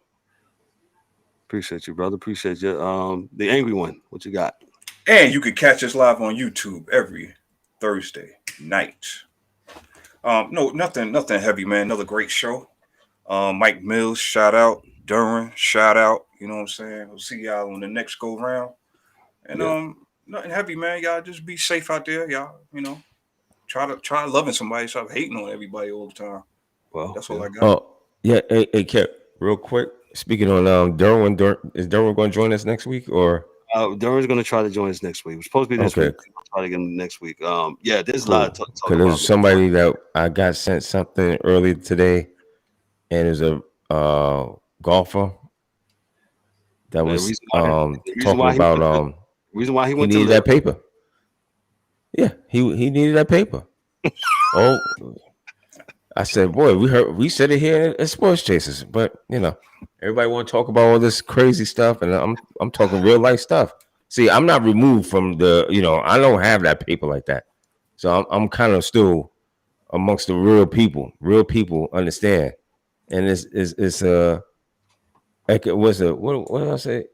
Appreciate you, brother. Appreciate you. The angry one, what you got? And you can catch us live on YouTube every Thursday night. No, nothing heavy, man. Another great show. Mike Mills, shout out. Duran, shout out. You know what I'm saying? We'll see y'all on the next go round. And nothing heavy, man. Y'all just be safe out there. Y'all, try loving somebody. Stop hating on everybody all the time. Well, that's all I got. Oh, yeah. Hey, Kev, real quick. Speaking on Derwin, is Derwin going to join us next week or? Derwin's going to try to join us next week. It was supposed to be this week. I'll try to get him next week. There's a lot of talk about. There's somebody that I got sent something earlier today, and there's a golfer that was talking about reason why he went needed that paper. Yeah, he needed that paper. Oh, I said, boy, we said it here at Sports Chasers, but everybody want to talk about all this crazy stuff, and I'm talking real life stuff. See, I'm not removed from the, I don't have that paper like that, so I'm kind of still amongst the real people. Real people understand, and it's what did I say?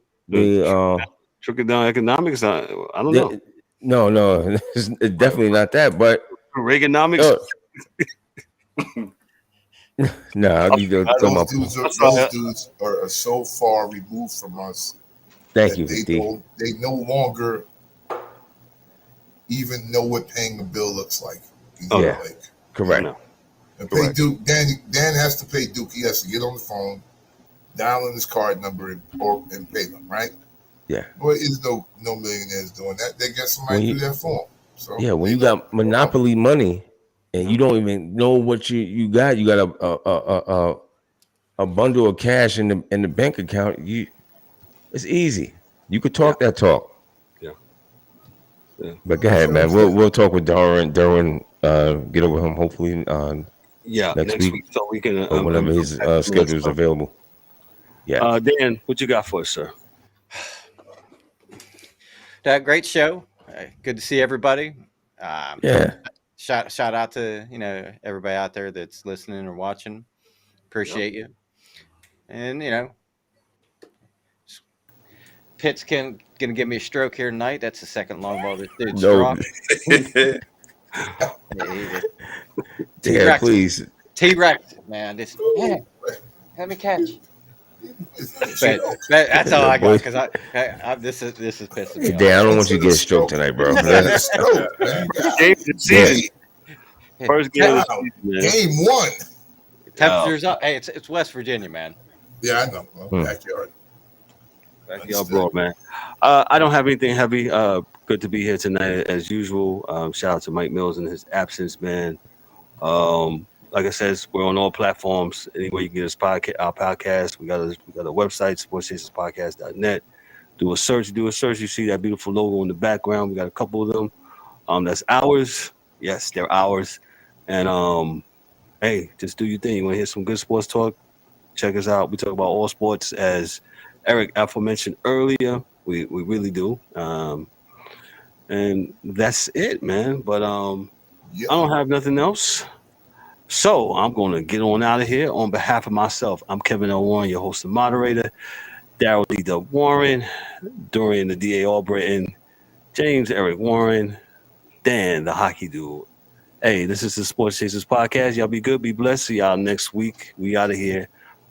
Trickle down economics. I don't know. No, it's definitely not that. But Reaganomics. No, you don't talking about. Those dudes are so far removed from us. Thank you, they no longer even know what paying a bill looks like. Yeah, correct. And pay Duke. Dan has to pay Duke. He has to get on the phone, dial in his card number, and pay them. Right? Yeah. Boy, there's no millionaires doing that. They get somebody to do that for them. So yeah, when you got monopoly money and you don't even know what you got a bundle of cash in the bank account. It's easy. You could talk that talk. Yeah. But go ahead, man. We'll talk with Derwin. Get over him hopefully next week so we can or whenever his schedule is available. Yeah. Dan, what you got for us, sir? That great show. Good to see everybody. Yeah. Shout out to everybody out there that's listening or watching. Appreciate you. And Pitt's gonna give me a stroke here tonight. That's the second long ball this dude struck. Yeah, please. T-Rex, man. Let me catch. But that's all I got because I this is pissing me off. Dan, I don't want you to get a stroke tonight, bro. First game of the season, Game 1. Temperatures up. Hey, it's West Virginia, man. Yeah, I know. Backyard brawl, man. I don't have anything heavy. Good to be here tonight as usual. Shout out to Mike Mills in his absence, man. Like I said, we're on all platforms. Anywhere you can get our podcast. We got a website, sportsstationspodcast.net. Do a search. You see that beautiful logo in the background. We got a couple of them. That's ours. Yes, they're ours. And hey, just do your thing. You want to hear some good sports talk? Check us out. We talk about all sports, as Eric aforementioned earlier. We really do. And that's it, man. But I don't have nothing else. So I'm going to get on out of here. On behalf of myself, I'm Kevin L. Warren, your host and moderator. Daryl D. Dub Warren, Dorian the D.A. Albritton, James Eric Warren, Dan the Hockey Dude. Hey, this is the Sports Chasers Podcast. Y'all be good, be blessed. See y'all next week. We out of here.